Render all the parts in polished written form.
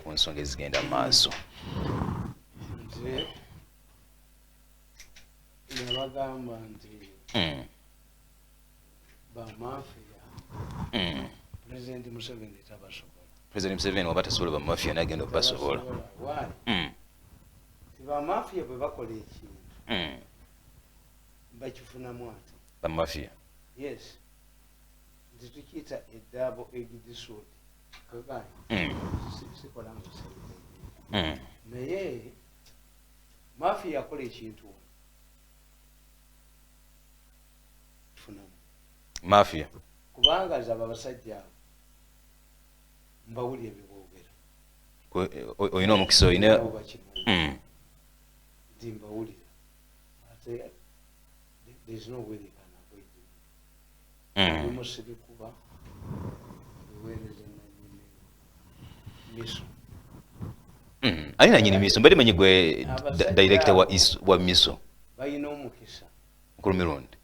ku nsonga ezigenda maaso. Nze nabagamba nti bamafiya President Museveni tabasobola. President Museveni waba tasobola bamafiya nagenda okubasobola. Bamafiya bwe bakola ekintu bakifunamu ati bamafiya. Yes, nti tukiyita eddaabo egidisuudi kagani sikola museveni naye mafiya akola ekintu funamu mafiya kubanga zaba abasajja abo mbawulya ebiboogera oyina omukisa oyina nti mbawulira ate there's no way they can avoid it. Musibikuba biweereza nanyini miso ani nanyini miso mbadde manyi gwe director wa miso balina omukisa mukulu mirundi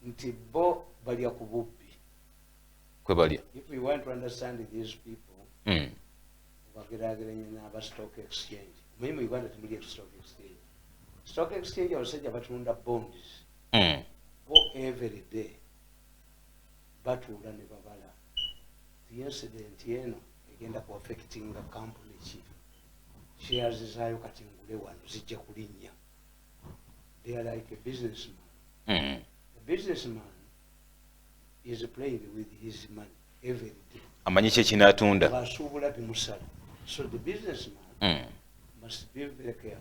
nti bo balya ku bubbi kwe balya. If we want to understand these people bageraageranye n'aba stock exchange mulimu Uganda temuli stock exchange. Stock exchange abasajja batunda bonds bo every day batuula ne babala the incident eno egenda ku affecting the company chief shares zaayo kati ngule wano zijja kulinnya. They are like a businessman. A businessman is playing with his money every day. Amanyi kye kinaatunda basuubula bimusala. So the businessman must be very careful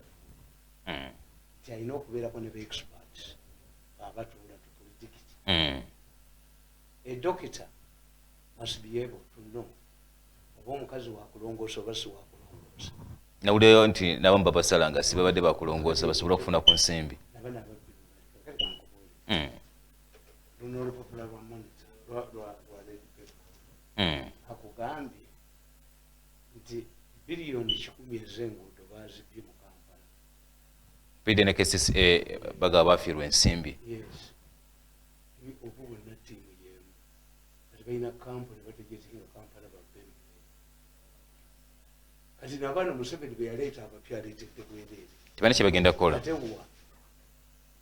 nti alina okubeerako ne ba-experts babatuula to predict. A doctor must be able to know oba omukazi wakulongoosa oba si wakulongoosa. nawulireyo nti nabo mbabasala nga si babadde bakulongoosa basobola okufuna ku nsimbi. naba nababbi luno olupapula lwa monitor lwa Red Pepper akugambye nti biliyoni 10 ez'enguudo baazibye mu Kampala. Pidde ne KCCA bagaba bafiirwa ensimbi. Yes, oba bonna ttiimu y'emu kati balina kampuni bategeezinga Kampala babbemu kati nabaana Museveni bwe yaleeta abapya aleetedde bwereere tebana kye bagenda kukola ate wa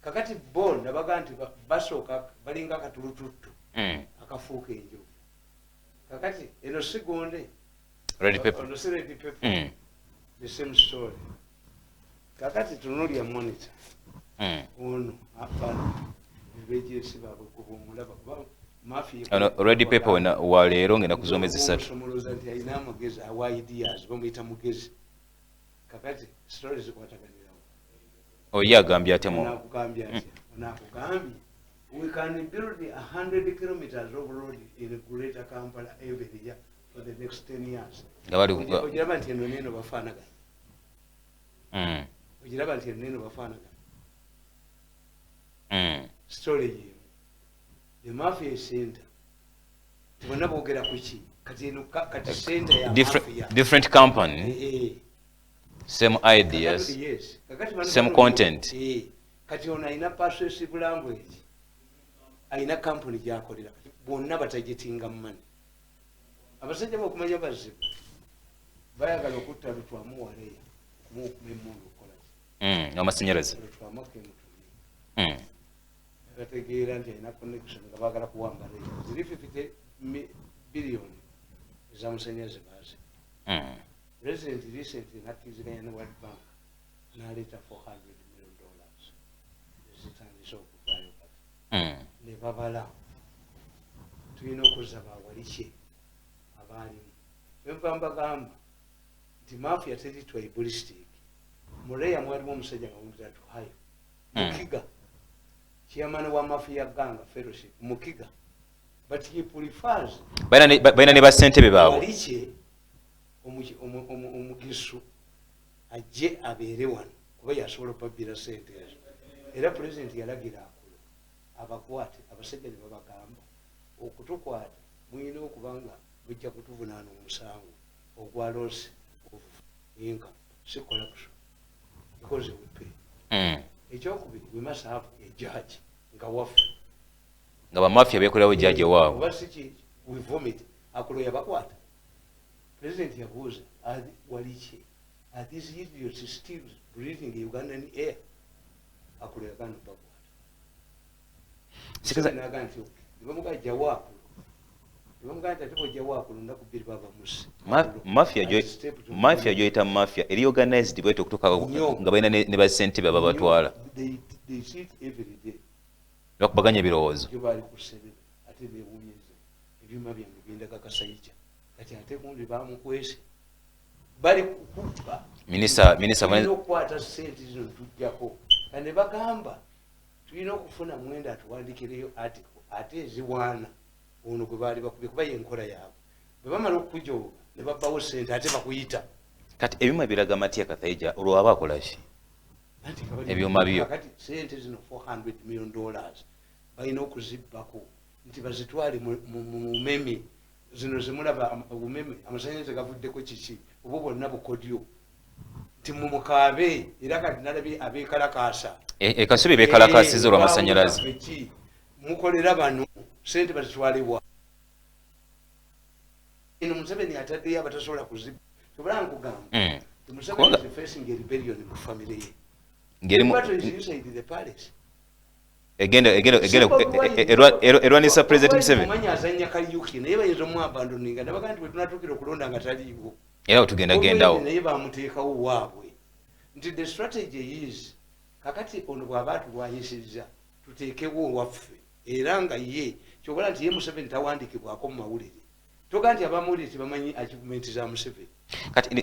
kakati bo nabaga nti basooka balinga akatulututtu akafuuka enjovu kakati eno sigonde Red Pepper. ono si Red Pepper the same story. Kakati tunulya monitor ono apana bibejesi baabwe kubumulaba kuba mafia Red Pepper wa leero ngenda kuzomezi 3 somoloza nti alina amagezi awa ideas bamuyita mugezi kakati stories zikwataganirawo oye agambye ate mu nakugambye atya nakugambye we can build 100 kilometers of road in Greater Kampala every year for the next 10 years. Ojiraba nti eno neno bafaanagana ojiraba nti eno neno bafaanagana story yeemu the mafia center tubona boogera ku ki kati eno kati center ya different company same ideas yes. Same content kati ono alina persuasive language alina company gyakolera kati bonna batagitinga mani. Abasajja bokumanya bazibu bayagala okutta lutwamu waleya kumukuma emundu okukola amasanyalaze lutwamu kemutumye bategeera nti alina connection nga baagala kuwamba leya ziri 50 billion ezamusanyalaze bazi. President recently nakkiziganya ne World Bank n'aleeta $400 million ezitandise okuvaayo kati ne babala tulina okuzza bawalike abaalimu enva mbagamba nti mafia teri tribalistic. Muleya mwalimu omusajja nga muyita Tuhayo Mukiga chairman wa mafia ganga fellowship Mukiga but he prefers baina ne basentebe baabwe walike omugisu ajje abeere wano kuba yasobola opabbira sente ezo era president yalagira akulu abakwate abasajja ne babagamba okutukwata muyina okubanga bujja kutuvunaana omusango ogwa loss of income si corruption because we pay. Ekyokubiri we must have a judge nga waffe nga bamafia bekolerawo judge waabwe oba si we vomit akulo yabakwata President yabuuza waliche are these idiots still breathing Ugandan air akuleka no bakwata sikaza naga nti nibamuga jawabu nibamuga tatibo jawabu ndakubiri baba musi mafia joita mafia eri organized bweto kutoka nga baina ne basente baba batwala they sit every day bakubaganya birowoozo bali kusebe ate bewunyeze ebyuma byange binda kakasayija kati ate kundi bamukwese bali kukuba minisa okwata sente zino tujjako kandi bagamba tulina okufuna mwenda atuwandikireyo article ate eziwaana ono gwe baali bakubye kuba yenkola yaabwe bwe bamala okukujooga ne babbawo sente ate bakuyita kati ebyuma biraga matya Kathayija olwaba akolaki ebyuma byo kati sente zino $400 million balina okuzibbako nti bazitwale mu umeme zino zemulaba umeme amasanyalaze gavuddeko kiki obo bonna bukodyo nti mumukaabe era kati nalabye abeekalakaasa ekasubi beekalakaasiza olw'amasanyalaze mukolera bano sente bazitwalibwa ino Museveni ataddeyo abatasobola kuzibba tobola nkugamba Museveni is facing a rebellion mu family ye inside the palace erwanisa President Museveni manya azanya Kariuki naye bayinza omwabandoninga nabaga nti bwe tunatuukira okulonda nga taliiwo era otugendagendawo naye bamuteekawo waabwe nti the strategy is kakati ono bw'aba atulwanyisizza tuteekewo waffe era nga ye kyobola nti ye Museveni tawandikibwako mu mawulire toga nti abamawulire tebamanyi achievement za Museveni kati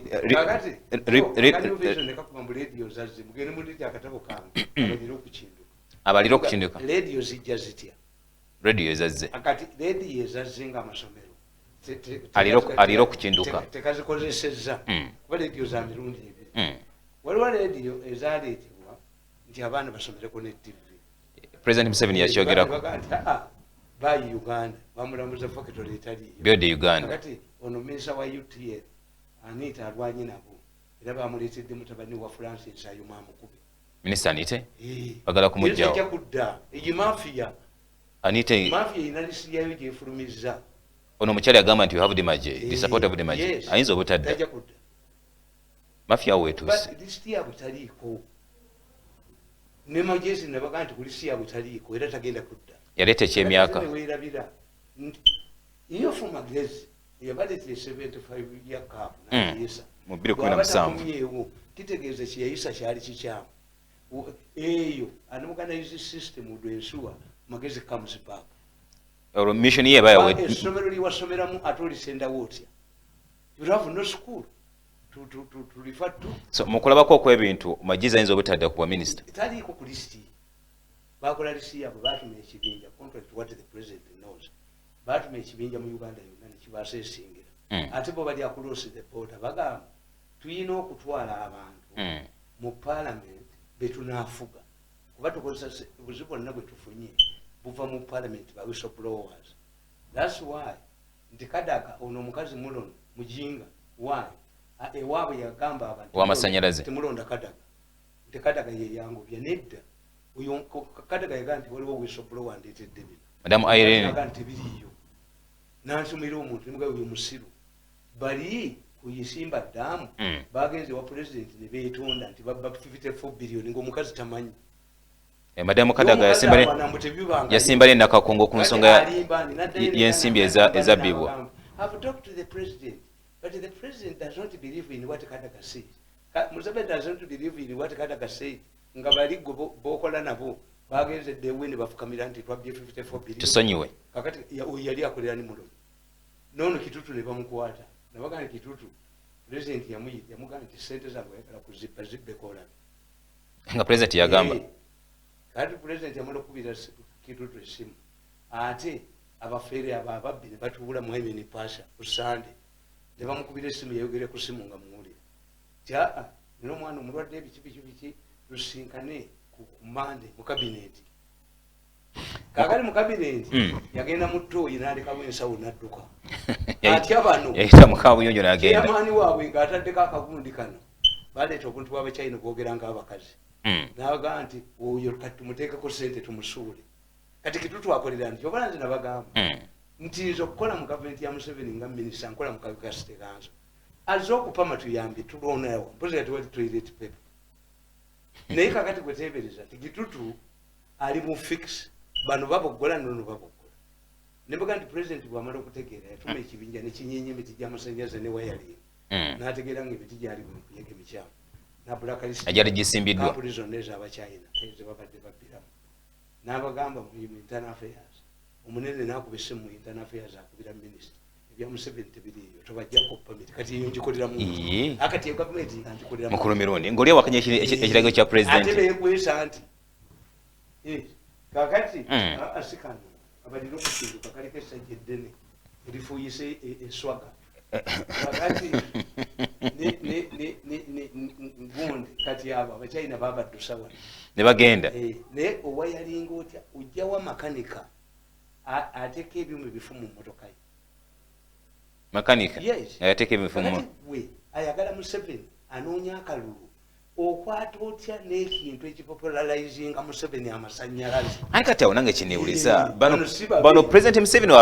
nekakuba mu radio zazze mugende muliti akatabo kange abalira okukinduka radio zijja zitya radio ezazze akati radio ezazze nga amasomero alira okukinduka tekazikozesezza kuba radio za mirundi ebiri waliwo radio ezaleetebwa nti abaana basomereko ne TV President Museveni yakyogerako bayi Uganda bamulamuza factory etaliyo byode Uganda kati ono minisa wa UTL Anita alwanyi nabo era bamuleetedde mutabani wa Francis Ayuma amukube Minister Anite bagala kumujjawo ejja kudda eyi mafia Anite mafia inalisi yayo gyefulumiza ono mukyali agamba nti you have the maje the support of the maje ayinza obutadda ejja kudda mafia wetuuse listi ya butaliiko ne majezi ne baga nti ku listi ya butaliiko era tagenda kudda yaleta ekyemyaka weerabira iyo fuma gezi yabadde 75 ya cup na yesa mu 2017 kitegeeza kiyayisa kyali kikyamu eyo anomuganize system udo ensure magezi comes back or mission ye baya we somero li wasomeramu atoli senda wotya you have no school to refer to so mukulabako ko ebintu majiza inzo butadda ku minister tali ko listi bakola listi yabo batumye ekibinja contract what the president knows batumye ekibinja mu Uganda yonna nekibase singira ate bo bali akulose the border bagamba tuyina okutwala abantu mu parliament betunafuga kuba tukozesa buzibu nabwe tufunye buva mu parliament ba whistleblowers that's why ndikadaga ono mukazi mulono mujinga why ewaabwe yagamba abantu w'amasanyalaze temulonda kadaga ndikadaga ye yangu byanedda uyo kadaga yagamba nti waliwo whistleblower ndetedde bino Madam Irene yagamba nti biriyo nansumira omuntu nimugawe uyu musiru bali kuyisimba damu bagenze wa president ne beetonda nti babba 54 billion ng'omukazi tamanyi Madam Kadaga yasimbale nakakongo ku nsonga y'ensimbi ezabibwa. I've talked to the president, but the president does not believe in what Kadaga says. Museveni does not believe in what Kadaga said. Nga bali bokola nabo bagenze de win bafukamira nti twabye 54 billion. Tusonyiwe. Kakati yali akolera ni mulo. Nono kitutu ne bamukwata. Nabaga kitutu president yamuga nti sente zangu yakala kuzipa zibbe kola. Nga president yagamba. Kati president yamalo kubira kitutu esimu. Ate abafere ababbi ne batubula mweme ni pasha kusande. Ne bamukubira esimu yayogere ku simu nga muwulira. Jaa nino mwana omulwadde biki lusinkane ku mande mu cabinet. Kakali mu cabinet yagenda mu toyi n'alekawo ensawo n'adduka. Ati abano yayita mukabu yonjo n'agenda. Yamani waabwe ng'ataddeko akagundi kano. Baleeta obuntu bw'Abachina boogera ng'abakazi. Nabaga nti oyo kati tumuteekeko sente tumusuule. Kati kitutu akolera nti obalanze nabagamba nti nze okukola mu gavumenti ya Museveni nga minisita nkola mu kabi ka State Council azze okupama tuyambe tuloonawo mpozi kati wali toilet paper naye kakati kwetebereza tigitutu ali mu fix bano baboggola nono baboggola nembaga nti president bwamala okutegeera yatuma ekibinja nekinyenya emiti gy'amasannyalaze ne wayali n'ategeera nga emiti gyali kuyega emikyamu ajali gisimbiddwa kampuni zonna ez'abachina ezebabadde babbiramu n'abagamba mu internal affairs omunene n'akuba essimu mu internal affairs akubira minisita ebya Museveni tebiriiyo tobajjako pamiti kati eyo ngikolera mu akati gavumenti angikolera mukulu mirundi ng'oli awakanya ekiragiro kya president ate beekwesa nti kakati asikano abalina okukinduka kaliko essajja eddene erifuuyise eswaga kakati gundi kati abo abachina babaddusa wano ne bagenda naye owayalinga otya ojjawa makanika ateeka ebyuma ebifu mu mmotoka ye makanika ateeka ebifu we ayagala Museveni anoonya akalulu okwata otya n'ekintu ekipopularizinga Museveni amasannyalaze aye kati awo nange kineewuliza bano president Museveni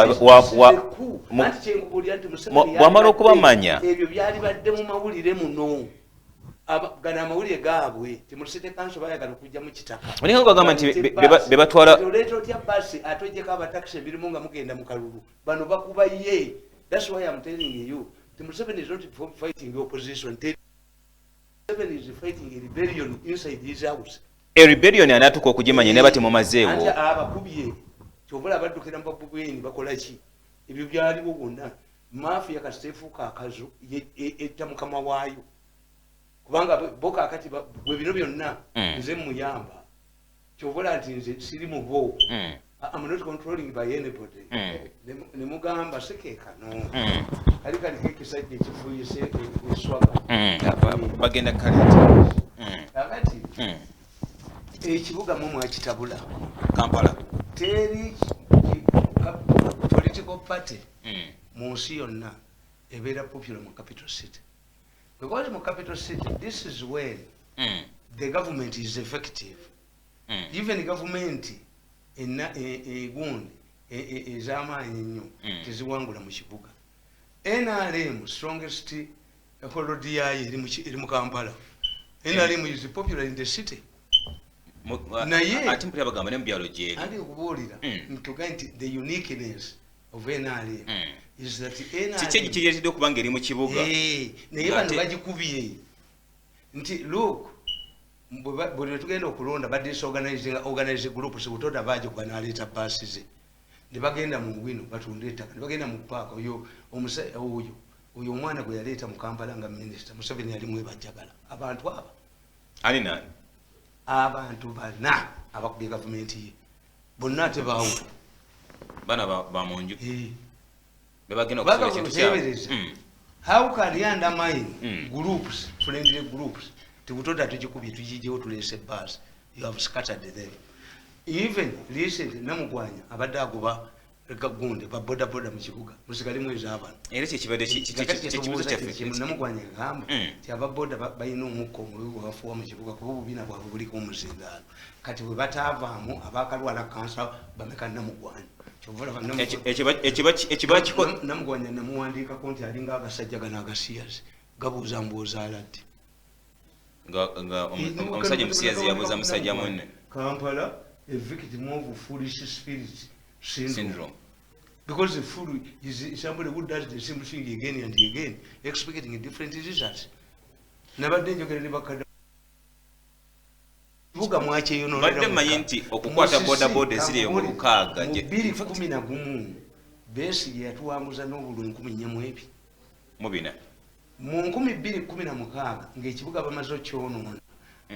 bw'amala okubamanya ebyo byali badde mu mawulire muno gano amawulire gaabwe timulusite kanso bayagala okujja mu kitaka olinga bagamba nti be batwala oleeta otya basi ate ojjeko abatakisi ebirimu nga mugenda mu kalulu bano bakuba ye. That's why I'm telling you Museveni is not fighting the opposition. Museveni is fighting a rebellion inside his house. A rebellion anatuka okugimanya ne bati mu mazeewo ate abakubye kyobula baddukira mu babubweni bakola ki ebyo byaliwo bonna mafia kasiteefuuka akazu etta mukama waayo kubanga bo kakati bwe bino byonna nze muyamba kyobula nti nze siri mu bo I'm not controlling by anybody. Ne mugamba sekeekano kali kaliko ekisajja ekifuuyise eswaga bagenda kaleti kakati ekibuga mu mwakitabula Kampala teri political party mu nsi yonna ebeera popular mu capital city because mu capital city this is when the government is effective. Even government gundi ez'amaanyi ennyo teziwangula mu kibuga. NRM strongest hold yayo eri mu Kampala. NRM is popular in the city. Naye ati mpira bagamba ne mu byalo gyeri andi okubuulira ntuga nti the uniqueness of NRM is that NRM kiki kireetedde okuba ng'eri mu kibuga naye bano bagikubye nti look bwe tugenda okulonda badde organize groups butoda baje kuba naleeta baasi ze ne bagenda mu bwino batunda ettaka ne bagenda mu paaka oyo omwana gwe yaleeta mu Kampala nga minisita Museveni yali mwebajjagala abantu aba ani nani abantu bana abakubye gavumenti ye bonna tebaawo bana ba munju be bagenda okusobola ekintu kyabwe. How can you undermine groups, friendly groups? Tibutoda tujikubye tujijjewo tuleese bus. You have scattered them. Even recently namugwanya abadde agoba gundi ba boda mu kibuga musigale mwezi abana era kibadde kikibuzo kyaffe namugwanya ngamba ti ababoda balina omukka omululu gwabafuwa mu kibuga kuba obubina bwabwe buliko omuzindaalo kati bwe bataavaamu abakalwala kansa bameka namugwanya namugwanya namuwandiikako nti alinga agasajja gano agasiyazi gabuuza mbooza aladde omusajja musiyazi yabuuza musajja munne Kampala a victim of foolish spirit syndrome. Because the fool is somebody who does the same thing again and again, expecting different results. Never did you get any back. Buga mwache yono badde manyi nti okukwata boda ziri mu lukaaga je 2011 besi yatuwanguza n'obululu 14 mubina mu 2016 ng'ekibuga bamaze okyonoona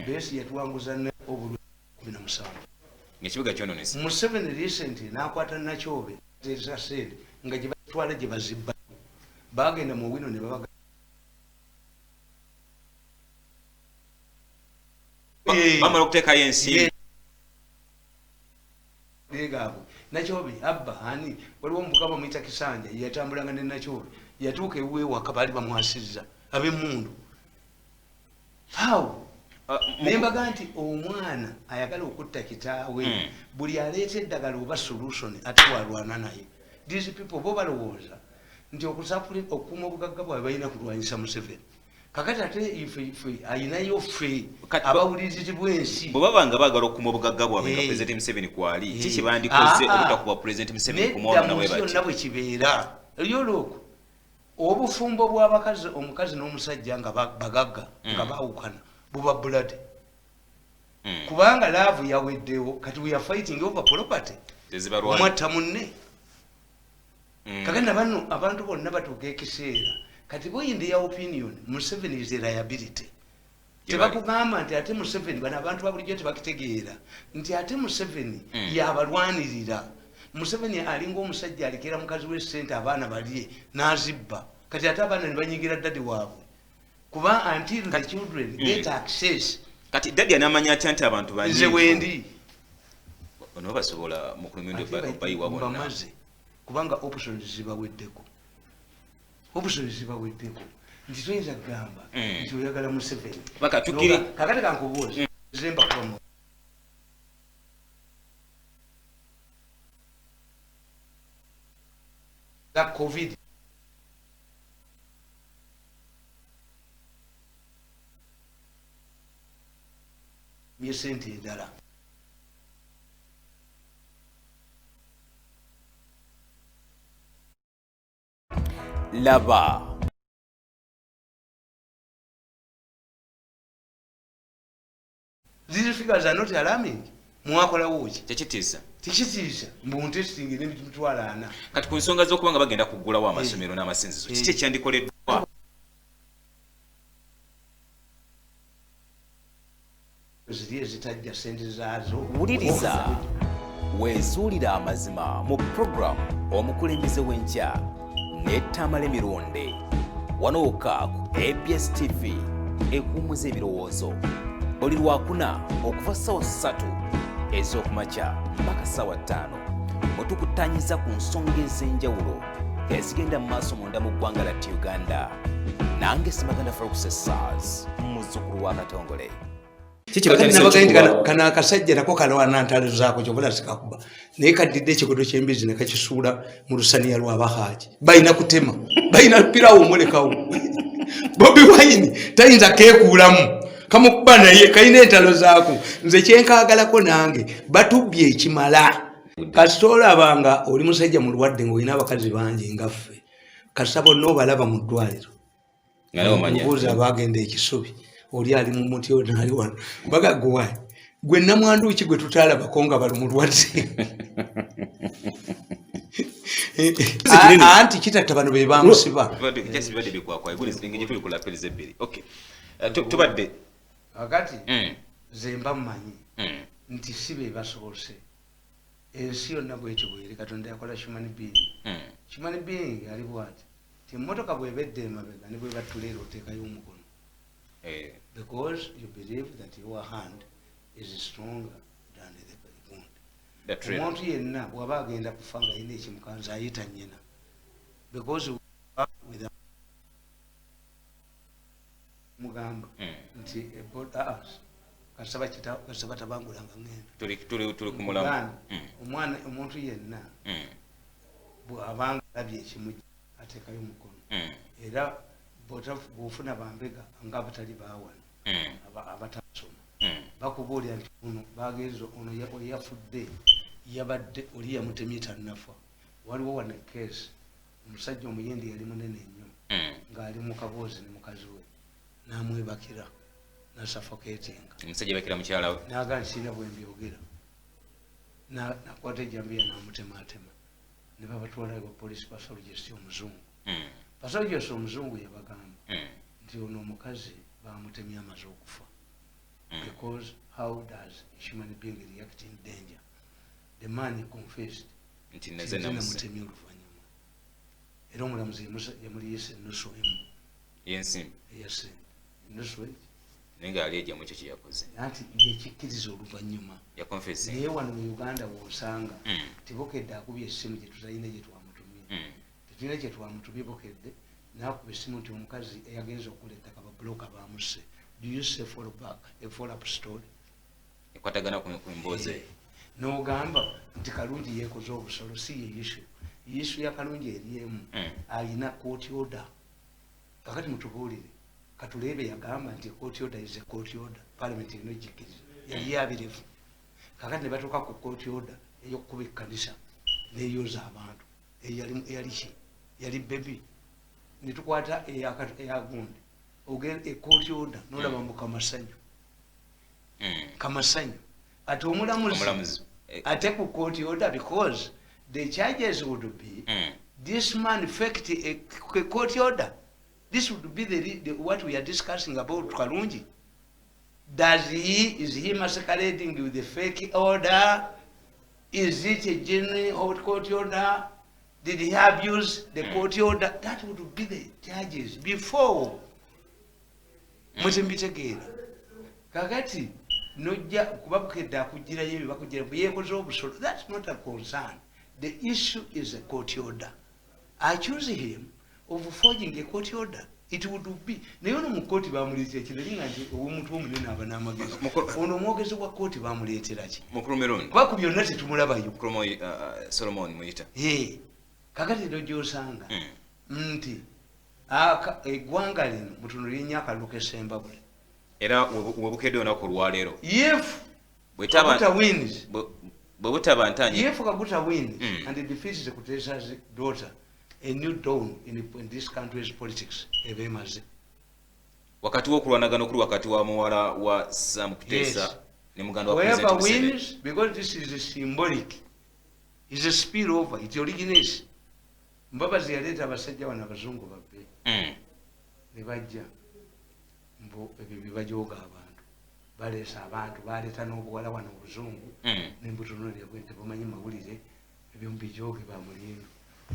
besi yatuwanguza n'obululu 17 ng'ekibuga kyononese Museveni recently n'akwata Nakyobe said nga gye batwala gye bazibba bagenda mu wino ne babaga bamala okuteekayo ensi gaabo Nakyobe abba ani waliwo omuvuka bamuyita Kisanja yatambulanga ne Nakyobe yatuuka eweewaka baali bamwasizza ab'emmundu how nembaga nti omwana ayagala okutta kitaawe buli aleeta eddagala oba solution ate walwana naye. These people bo balowooza nti okukuuma obugagga bwabwe balina kulwanyisa Museveni. Kakati ate ife ayinayo ffe abawulirizi bw'ensi bwe babanga baagala okukuuma obugagga bwabwe nga Pulezidenti Museveni kwali kiki bandikoze obutakuba Pulezidenti Museveni kumwona bwe bati yonna bwe kibeera lyoloko obufumbo bw'abakazi omukazi n'omusajja nga bagagga nga baawukana buba bulade kubanga laavu yaweddewo kati we are fighting over property omwatta munne kakati nabano abantu bonna batuuka ekiseera kati boyinde ya opinion Museveni is a liability tebakugamba nti ate Museveni bano abantu babulijjo tebakitegeera nti ate Museveni yabalwanirira Museveni alinga omusajja alikira mukazi w'essente abaana balye n'azibba kati ate abaana ne banyigira ddadi waabwe kuba until the children get access kati ddadi anamanya atya nti abantu nze wendi ono basobola mu kulumendo bayiwa bonna bamaze kubanga options zibaweddeko nti toyinza kugamba nti oyagala Museveni kakati kankubuuza zemba kuba COVID myesente endala laba these figures are not alarming mwakolawo ki tekitiisa mbuntestingi n'emitwalo 4 kati ku nsonga z'okuba nga bagenda kuggulawo amasomero n'amasinzizo kiki ekyandikoleddwa ziri ezitajja sente zaazo wuliriza weesuulira amazima mu puroguramu omukulembeze w'enkya n'ettamala emironde wanooka ku ABS TV ekuumuza ebirowoozo oli lwakuna okuva ssaawa 3 ez'okumakya mpaka ssaawa 5 mutukuttanyiza ku nsonga ez'enjawulo ezigenda mu maaso munda mu ggwanga latti Uganda nange Simaganda Farukesas muzzukulu wa Katongole kana akasajja nako kalwana ntalo zaako kyobula zikakuba naye kaddidde ekikodo ky'embizi ne kakisuula mu lusaniya lw'abahaji balina kutema balina pirawo omulekawo Bobi Wine tayinza keekuulamu kamukuba naye kalina entalo zaako nze kyenkaagalako nange batubbye ekimala kasita olabanga oli musajja mulwadde ng'olina abakazi bangi ngaffe kasita bonna obalaba mu ddwaliro obuuza abagenda ekisubi oli ali mu muti onali wano bagagguwa gwe namwanduki gwe tutaalabako nga bali mulwadde anti kitatta bano be bamusiba tubadde akati zemba mmanyi nti si be basobose ensi yonna bwekyo bweri Katonda yakola human being ali bwati ti emmotoka bwebedde emabega ne bwe batuleera oteekayo omukono because you believe that your hand is stronger than the wound. Omuntu yenna bw'aba agenda kufa nga yina ekimukanza ayita nnyina because mugamba nti kasaba tabangulanga ngendo tuli ku mulamu omwana omuntu yenna bw'abanga alabye ekimujja ateekayo omukono era bw'ofuna bambega nga abatali baawano abatasoma bakubuulira nti ono bagenza ono yafudde yabadde oli yamutemye tannafa waliwo wana keesi omusajja omuyindi yali munene nnyo ng'ali mu kaboozi ne mukazi we n'amwebakira n'asuffocatinga omusajja bakira mukyala we n'agaa nsiina bwe mbyogera nakwata ejjambiya n'amutemaatema ne babatwala ewa poliisi pathologist omuzungu pathologist omuzungu yabagamba nti ono omukazi bamutemye amaze okufa because how does a human being react in danger? The man confessed nti neze namutemye oluvannyuma era omulamuzi yamuliyisa ennusu emu yensimbi eyasembe ennusu eki naye nga ali ejja mu ekyo kye yakoze anti yekikkiriza oluvannyuma naye wano mu Uganda wonsanga tibokedde akubye essimu gye tutalina gye twamutumye tetulina gye twamutumye bokedde n'akuba essimu nti omukazi eyagenza okula ettaka babuloka bamusse. Do you say follow back a follow up story? ekwatagana ku mboozi n'ogamba nti kalungi yeekoze obusolo si ye issue. Yesu ya Kalungi eriemu alina court order. Kakati mutubuulire katulebe yagamba nti court order is a court order. Parliament ino jikiriza. Yali yabirevu. Kakati ne batuuka ku court order ey'okukuba ekkanisa n'eyooza abantu. Yali baby. Ne tukwata eyagundi. Ogenda court order n'olaba mu Kamasanyu. Kamasanyu. Ate omulamuzi ate ku court order because the charges would be this man faked a court order. This would be the what we are discussing about Kalungi. Is he masquerading with the fake order? Is it a genuine court order? Did he abuse the court order? That would be the charges before. Mutimbitegera. Kakati nojja kubabukedde akugirayo ebibakugira yeekoze obusolo. That's not a concern. The issue is a court order. I choose him of forging a court order. It would be. Naye ono mu kooti bamuleetera kiralinga nti omuntu omunene aba n'amagezi. Ono omwogezi wa kooti bamuleetera ki? Mukulu Mirundi. Kuba ku byonna tetumulabayo. Mukulu Solomon Muyita. Kakati ero gy'osanga nti eggwanga lino mutunulire nnyo akalulu k'Essembabule. Era webukedde olunaku olwaleero. If Kaguta wins, if Kaguta wins and defeats the Kutesa's daughter, a new dawn in this country's politics. Wakati w'okulwanagana okuli wakati wa muwala wa Sam Kuteesa ne muganda wa Whoever President wins, because this is symbolic, is a spillover, it originates. Mbabazi yaleeta abasajja bano abazungu babbe. Ne bajja. Mbo ebyo bibajooga abantu. Baleesa abantu, baleeta n'obuwala wano obuzungu. N'embutunuulira bwe tebumanyi mawulire ebyo mubijooge ba Mulindo.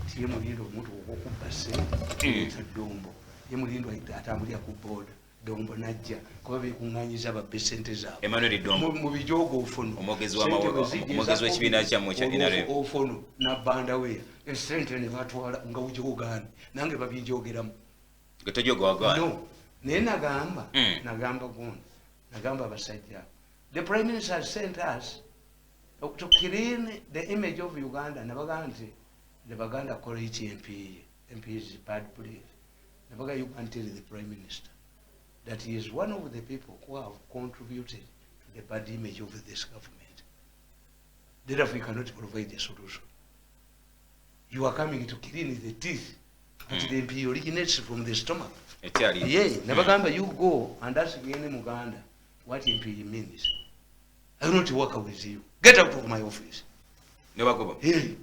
Tiye Mulindo omuntu okukubba ssente Dombo. Ye Mulindo atambulira ku booda. Dombo najja kuba beekuŋŋaanyiza babbe ssente zaabwe. Emmanuel Dombo mu bijoogo ofono. Omwogezi w'ekibiina kyammwe kya NRM. Ofono nabbanda weya. Essente ne batwala nga ujoogaani. Nange babinjoogeramu. Gwe tojooga wagaana. No. Naye nagamba gundi. Nagamba abasajja. The Prime Minister has sent us to clean the image of Uganda. Nabaga nti the Baganda call it MP. MP is bad breed. Nabaga, you can tell the Prime Minister that he is one of the people who have contributed to the bad image of this government. Therefore, we cannot provide a solution. You are coming to clean the teeth. And the MP originates from the stomach. Yeah, Nabagamba, you go and ask any Muganda what MP means. I will not work with you. Get out of my office. Never go. Hey.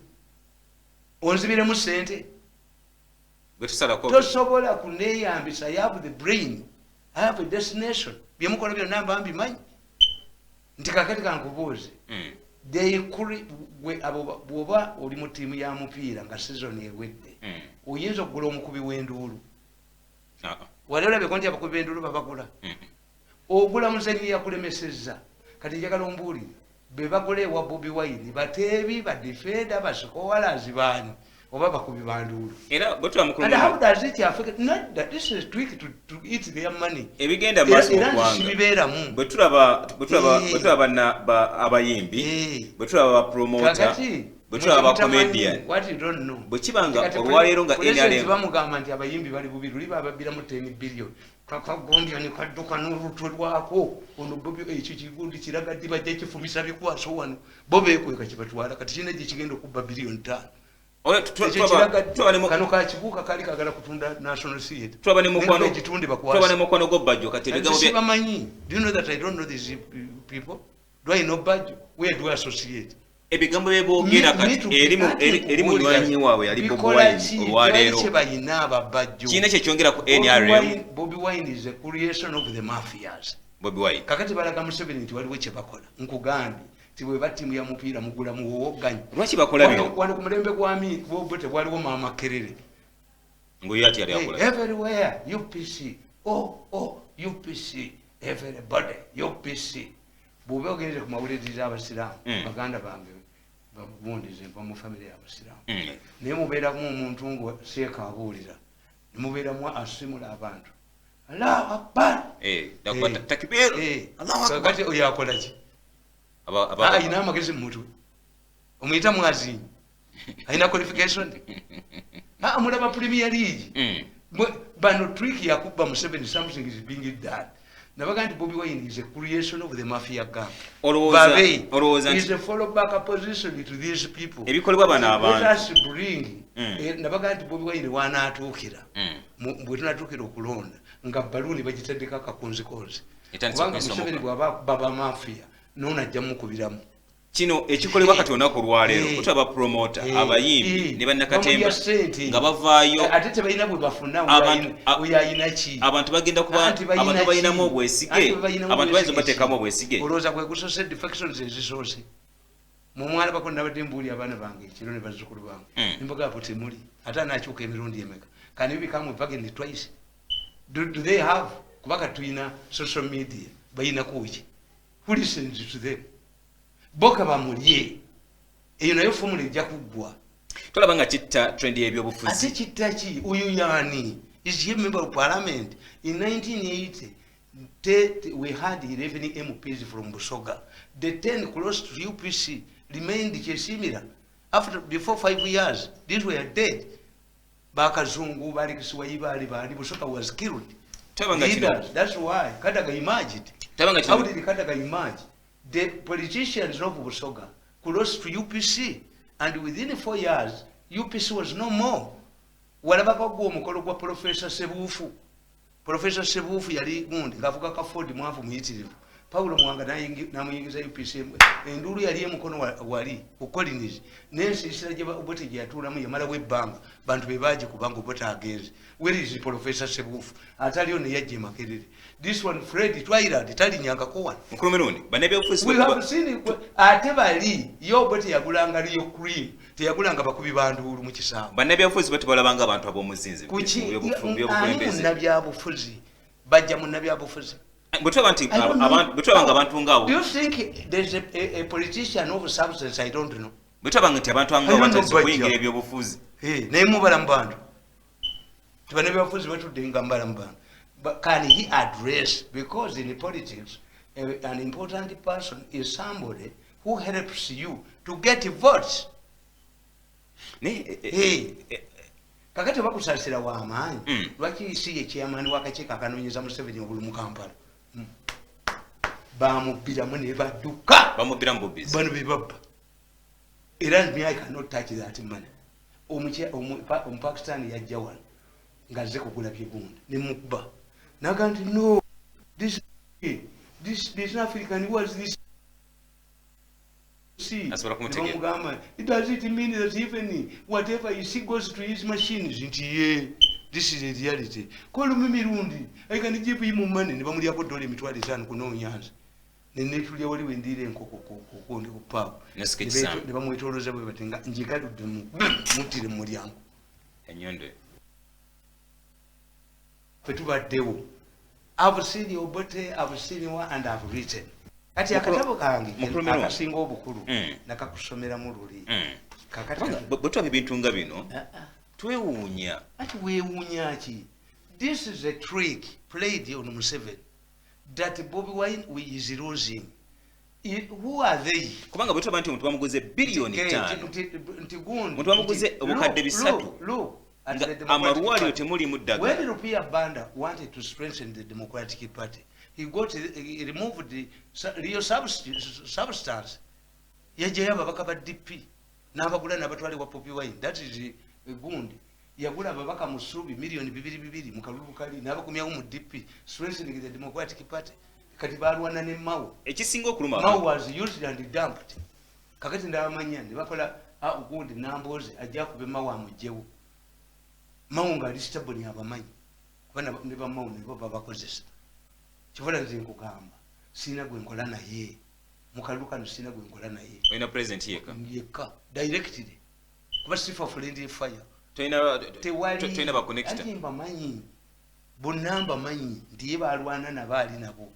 Onzibire mu ssente. Tosobola Tosobola kuneeyambisa. I have the brain. I have a destination. Byemukola byonna mba mbimanyi. Nti kakati kankubuuze. Bw'oba oli mu ttiimu ya mupiira nga season ewedde. Oyinza okugula omukubi w'enduulu. Wali olabeko nti abakubi b'enduulu babagula. Ogula muzannyi yakulemesezza. Kati njagala ombuulire. Be bagula ewa Bobi Wine bateebi badifenda basikowalazi baani oba bakubi banduulu. And how does it affect? Not that this is trick to eat their money. Ebigenda maaso okuwanga. Bwe tulaba abayimbi, bwe tulaba promoter, bwe tulaba comedian. What you don't know. Bwe kibanga olwaleero nga NRM bamugamba nti abayimbi bali bubi luli bababbiramu 10 billion. Kakagombya ne kadduka n'olutwe lwako ono Bobi ekyo kigundi kiraga ddi bajja kifumisa bikwaso wano bo beekweka kibatwala kati kina gye kigenda okubba billion 5. Kano kakibuuka kali kagala kutunda National Theatre. Tulaba ne mukwano gw'Obajjo kati bamanyi. Do you know that I don't know these people? Do I know Bajjo? Where do I associate? Ebigambo byeboogera kati eri munywanyi waabwe yali Bobi Wine olwaleero. Kiina kye kyongera ku NRM. Bobi Wine is a creation of the mafias. Bobi Wine. Kakati balaga Museveni nti waliwo kye bakola. Nkugambye nti bwe batimu ya mupiira mugula mu wowogganya. Lwaki bakola bino? Wano ku mulembe gw'Amini bw'obote waliwo Maama Kerere. Ngoye ati yali akola. Everywhere UPC. UPC. Everybody UPC. Bw'oba ogenze ku mawulire abasiraamu baganda bange babundize mpa mu family y'abasiraamu. Naye mubeeramu omuntu ngo seeka abuulira. Ne mubeeramu asimula abantu. Allahu Akbar. Takbir. Allahu Akbar. Kati oyo akola ki? Ayina amagezi mu mutwe. Omuyita mwazinyi. aina qualification mulaba Premier League bano trick yakuba mu 7 something is being done nabaga nti Bobi Wine is a creation of the mafia gang. Babe is a follow back position to these people. Ebikolebwa bana abantu. Let us bring nabaga nti Bobi Wine wanaatuukira bwe tunatuukira okulonda nga baluni bagitendeka akakunzikozi kubanga Museveni baba mafia nona ajja mukubiramu kino ekikolebwa kati onako lwaleero kutaba promoter abayimbi ne bannakatemba nga bavaayo ate tebalina bwe bafuna uyayina ki abantu bagenda kuba abantu balinamu obwesige abantu bayinza bateekamu obwesige olowooza kwe kusose defections ezisoose mu mwala bakonna badde mbuuli abaana bange ekiro ne bazzukulu bange nembaga apo temuli ate anakyuka emirundi emeka can you become again twice do they have kubaka tuyina social media bayina kuki who listens to them boka bamulye eyo nayo formula ejja kuggwa tolaba nga kitta trend y'ebyobufuzi ate kitta ki uyu yani is he member of parliament in 1980 we had 11 MPs from Busoga the 10 close to UPC remained Chesimira before 5 years these were dead bakazungu bali Kiswahili bali Busoga was killed that's why Kadaga imagined how did Kadaga imagine the politicians of Busoga close to UPC and within 4 years UPC was no more walabaka gwo omukolo gwa Professor Sebufu yali gundi ngavuga ka Ford mwavu muyitirivu Paulo Mwanga namuyingiza UPC endulu yali emukono wali ukolinizi nensi isira je obote je atulamu yamala webbanga bantu bebaje kubanga obote agenze where is Professor Sebufu ataliyo ne yaje makerere this one Fred Twilight tali nyanga ko one mukulumirundi banebe office we have seen ate bali yo obote yagulanga liyo cream teyagulanga bakubi bandulu mu kisamba banebe office bati balabanga abantu abomuzinze byobufuzi nabyabufuzi bajja mu nabyabufuzi do you think there's a politician of substance? I don't know. But can he address, because in politics an important person is somebody who helps you to get votes. Kakati bakusasira wa amaanyi lwaki si ye chairman wakakiiko akanonyeza Museveni obulu mu Kampala bamubiramu ne badduka bamubiramu bobbies bano bebabba era I cannot touch that money Pakistan yajja wano nga azze kugula byegunda ne mukuba naga nti no this African was this see it doesn't mean that even whatever you see goes to his machines into this is a reality call me mirundi I can give him money ne bamuli yako $5 kuno nyanza ne netuli wali wendire nkoko ndi kupawo ne bamwetoloza bwe batenga njigaludde mutire mu mulyango enyondo fetubaddewo I've seen your bote I've seen you and I've written kati akatabo kange akasinga obukulu nakakusomera mu luli kakati bwetwa ebintu nga bino twewuunya ati weewuunya ki this is a trick played on Museveni that Bobi Wine is losing who are they kubanga bwetwa bantu omuntu bamuguze billion 5 omuntu bamuguze obukadde 3 amalwaliro temuli muddaga when Rupia Banda wanted to strengthen the Democratic Party he removed the real substance yajja ababaka ba DP n'abagula n'abatwali wa Bobi Wine that is gundi yagula ababaka musubi million 2 mu kalulu kali n'abakumyawo mu DP strengthening the Democratic Party kati balwana ne Mao ekisinga okuluma Mao was used and dumped kakati ndabamanya ne bakola gundi namboze ajja kube Mao amujjewo Mao nga listabuli abamanyi kubana ne ba Mao ne baba bakozesa kivola nze nkugamba sina gwe nkola naye mukaluka no sina gwe nkola naye oyina president yeka directly kuba sifa friendly fire toyina ba connector ati mbamanyi bonamba manyi ndiye balwana nabali nabo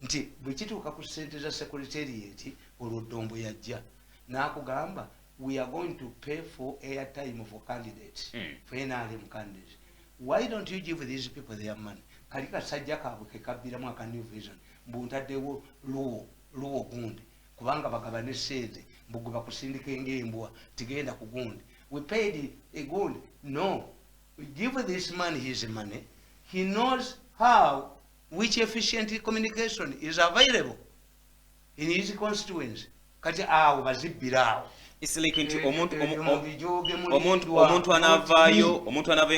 nti bwe kituuka ku sente za secretariat olwodombo yajja nakugamba we are going to pay for airtime for candidates for NRM candidates why don't you give these people their money kalika sajja kabwe kekabira mwaka new vision mbuntaddewo luwo gundi kubanga bagabane sente mbugu bakusindika ngembwa tigenda kugundi. We paid a gundi. No, we give this man his money. He knows how, which efficient communication is available in his constituency. Kati awo bazibirawo. It's like omuntu anavaayo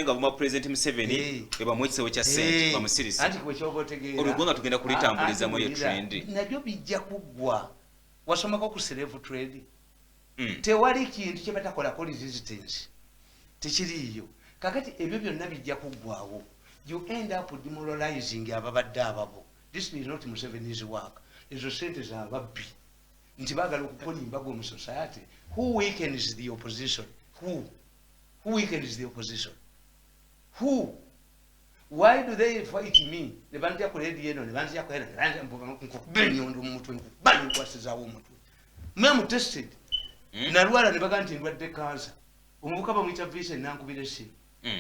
nga vuma President Museveni eba mwekisewo kya sente bamusirisa. Anti kwe kyoba otegeera. Olugona tugenda kulitambulizamu yo trend. Nabyo bijja kuggwa. Wasomako ku slave trade. Tewali kintu kye batakolako resistance. Tekiriyo. Kakati ebyo byonna bijja kuggwawo. You end up demoralizing ababadde ababo. This is not Museveni's work. Ezo sente za babbi. Nti bagala okukola imbago mu society. Who weakens the opposition? Who weakens the opposition? Who? Why do they fight me? Ne bantia ku radio eno, ne bantia ku eno, ne bantia nkubbenyondo mu mutwe, nkubbanyi nkwasizawo omutwe. Mwe tested. Nalwala ne bagamba nti ndwadde cancer. Omuvuka bamuyita Vincent nankubira essimu.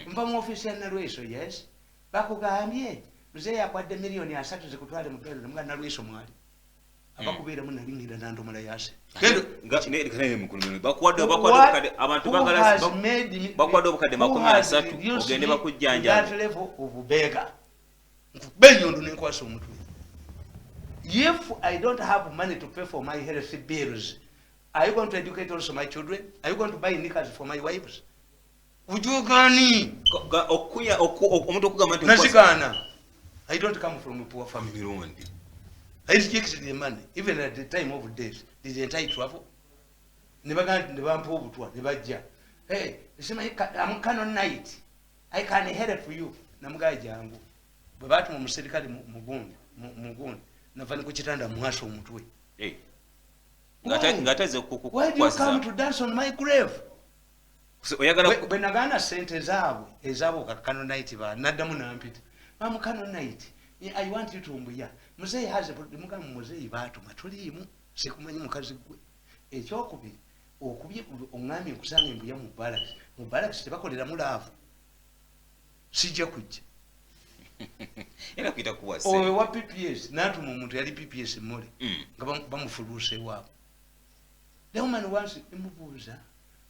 Mva mu office ya Nalweso, yes. Bakugambye mzee yakwadde milioni 3 zikutwale mu ddwaliro mga Nalweso mwali. Abakubeera mu nalingira nandomola yase. Bakwadde abantu bagala bakwadde obukadde 13 ogende bakujjanja. That level of beggar. Nkubbenyondo nenkwasa omutwe. If I don't have money to pay for my health bills, are you going to educate also my children? Are you going to buy knickers for my wives? Ujogani. Omuntu okugamba nti nasigana. I don't come from a poor family. I rejected the money. Even at the time of death, did I travel? Never got the vampire to never jar. Hey, I'm canon night. I can help you. Namga jangu. But Muserikali Mugun. Navani Kuchitanda Muhaso Mutwe. Hey. Why do you come to dance on my grave? When Nagana sent Ezabo canon night, Nadamu Nampit. I'm canon night. I want you to Mbuya. Muzei has a Muga Muzei Batu Matulimu, Sekumanyi Mukazigwe. A chocobi, or Kubi Ongami Kusang in Buya Mubarak. Mubarak Stebako de Mulav. Sijakuj. Oh, what PPS? Not Mumuti PPS in Mori. Bamufuru say wow. The woman was Mubuza.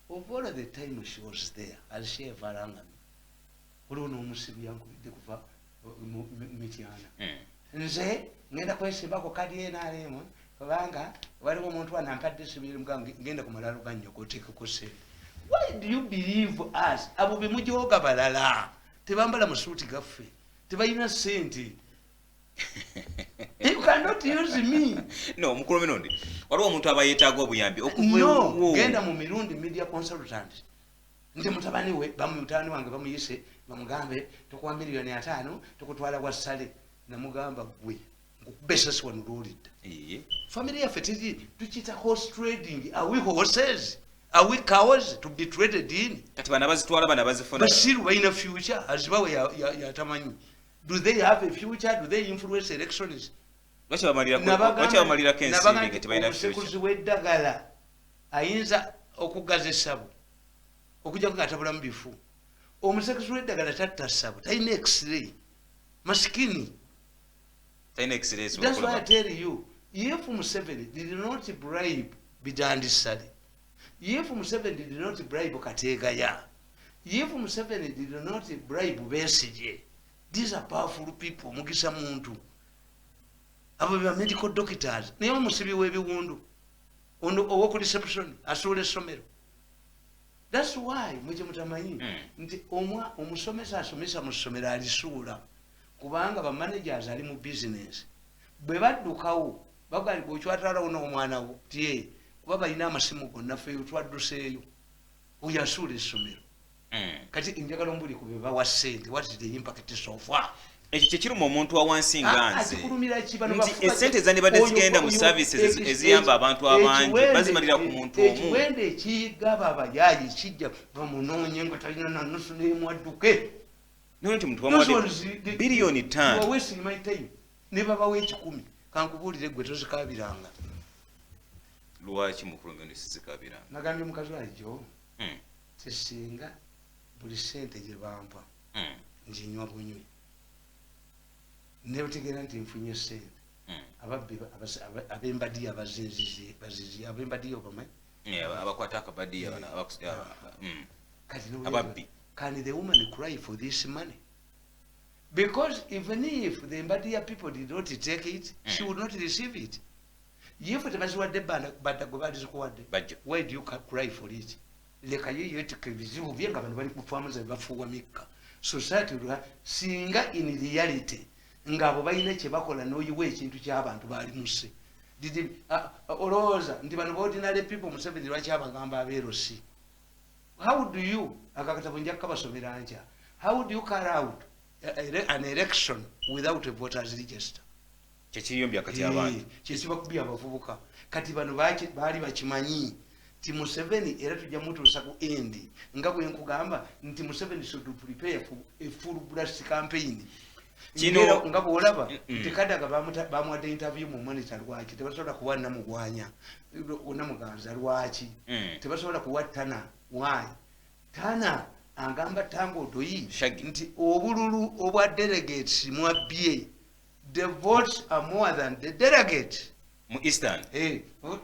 Of all of the time she was there, as she ever rang me. Uruno Musibianku de Kuva. Mitiana. Nze ngenda kwesiba ko kadi ena alimo kubanga waliwo omuntu anampadde sibiri muganga ngenda kumalalu ganyo kotika kose. Why do you believe us? Abo bimujoga balala. Tebambala musuti gaffe. Tebayina sente. You cannot use me. No, mukulu minondi. Waliwo omuntu abayetaaga obuyambi okuva genda mu mirundi media consultant. Nti mutabani we bamutani wange bamuyise bamugambe tukuwa milioni 5 tukutwala kwa sale namugamba gwe ngukubesasi wanulolidde. Family yaffe tuchita horse trading. Are we horses? Are we cows to be traded in? Kati bana bazitwala bana bazifuna. Basiru bayina future azibawe ya tamanyi. Do they have a future? Do they influence elections? Wacha bamalira kensi ngeti bayina future. Sekuzi weddagala ayinza okugaza sabu. Okuja kukatabula mu bifu. Omusekuzi weddagala tatta sabu. Tayina X-ray. Maskini. Tayina X-ray. That's why I tell you, if Museveni did not bribe Bidandi Sali, if Museveni did not bribe Kategaya, if Museveni did not bribe Besigye, these are powerful people. Mugisa muntu. Abo be medical doctors. Naye omusibi w'ebiwundu. Ono owoku reception asule somero. That's why muje mutamanyi nti omusomesa asomesa mu ssomero alisuula kubanga ba managers ali mu business bwe baddukawo bagali bw'okyatala ono omwana wo tiye kuba balina amasimu gonna ffe twadduseeyo oyo asuula essomero kati njagala ombuli ku be bawa ssente what is the impact so far. Ekyo kyekiruma omuntu wa wansi nga nze nti esente zanibadde zigenda mu services eziyamba abantu abangi bazimalira ku muntu omu. Ekiwende ekiyigaba abayaayi kijja bamunoonye nga talina na nusu n'emwadduke. Nti muntu bamuwadde biliyoni 5. You're wasting my time. Ne babawa 10 kankubuulire gwe tozikaabiranga. Lwaki mukulu ngende sizikaabiranga? Nagambye mukazi wajo kisinga buli sente gye bampa njinywa bunywi. Never take it until you save. ababbi abembadi abazinzizi bazizi abembadi obamanyi abakwata akabadi abana ababbi. Can the woman cry for this money? Because even if the Mbadia people did not take it, she would not receive it. If it was what the band, why do you cry for it? Society singa in reality ngabo bayina kyebakola n'oyiwa ekintu ky'abantu baali muse didi olowooza nti bano ordinary people Museveni lwaki abagamba abeerosi. How do you akakatabo nja kabasomera nja, how do you carry out an election without a voters register? Kyekiyombya kati abantu kyesibakubya abavubuka kati bano baali bakimanyi ti Museveni era tujja mutuusa ku endi nga bwe nkugamba nti Museveni should prepare for a full blast campaign. Kino nga bwolaba nti Kadaga bamuwadde interview mu Monitor lwaki tebasobola kuwa Namugwanya Namuganza lwaki tebasobola kuwa Tana. Why? Tana angamba Tango Doi nti obululu obwa delegates mwabye. The votes are more than the delegates. Mu Eastern.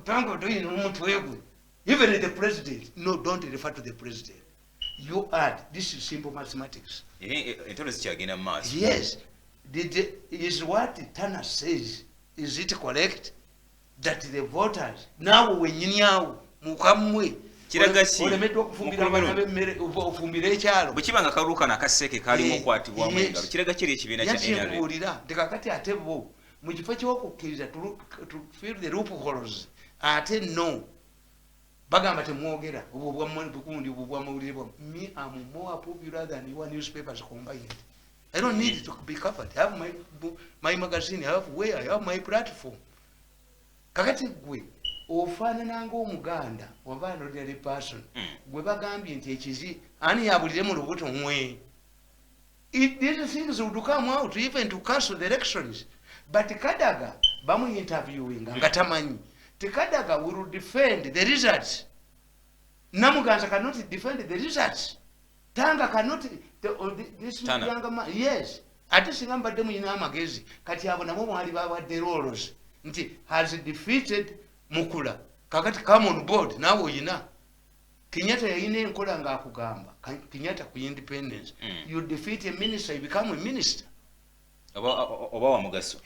Tango Doi n'omuntu wegwe. Even the president. No, don't refer to the president. You add. This is simple mathematics. Yes. Is what Tana says. Is it correct? That the voters now when you mukamwe kiragachi ofumbira ekyalo bukibanga karuka nakaseke kalimu kwatibwa mwenga kiraga kiri ekibiina kya NRM yachibulira tekakati ate bo mu kifo ky'okukkiriza to fill the loopholes ate no bagamba temwogera obwo bwa bukundi obwo bwa mawulire bwa me am more popular than your newspapers combined. I don't need to be covered. I have my magazine, I have where I have my platform. Kakati gwe ofaanana ng'omuganda oba an ordinary person gwe bagambye nti ekizi ani yabulire mu lubuto mwe. These things would come out even to cancel the elections. But Kadaga bamu interviewing nga tamanyi. Kadaga will defend the results. Namuganza cannot defend the results. Tanga cannot this younger man. Yes. Ate singa mbadde muyina amagezi kati abo nabo mwali bawadde roles nti has defeated Mukula. Kakati come on board nawe oyina. Kenyatta yayina enkola nga akugamba. Kenyatta ku independence. You defeat a minister, you become a minister. Oba wa mugaso.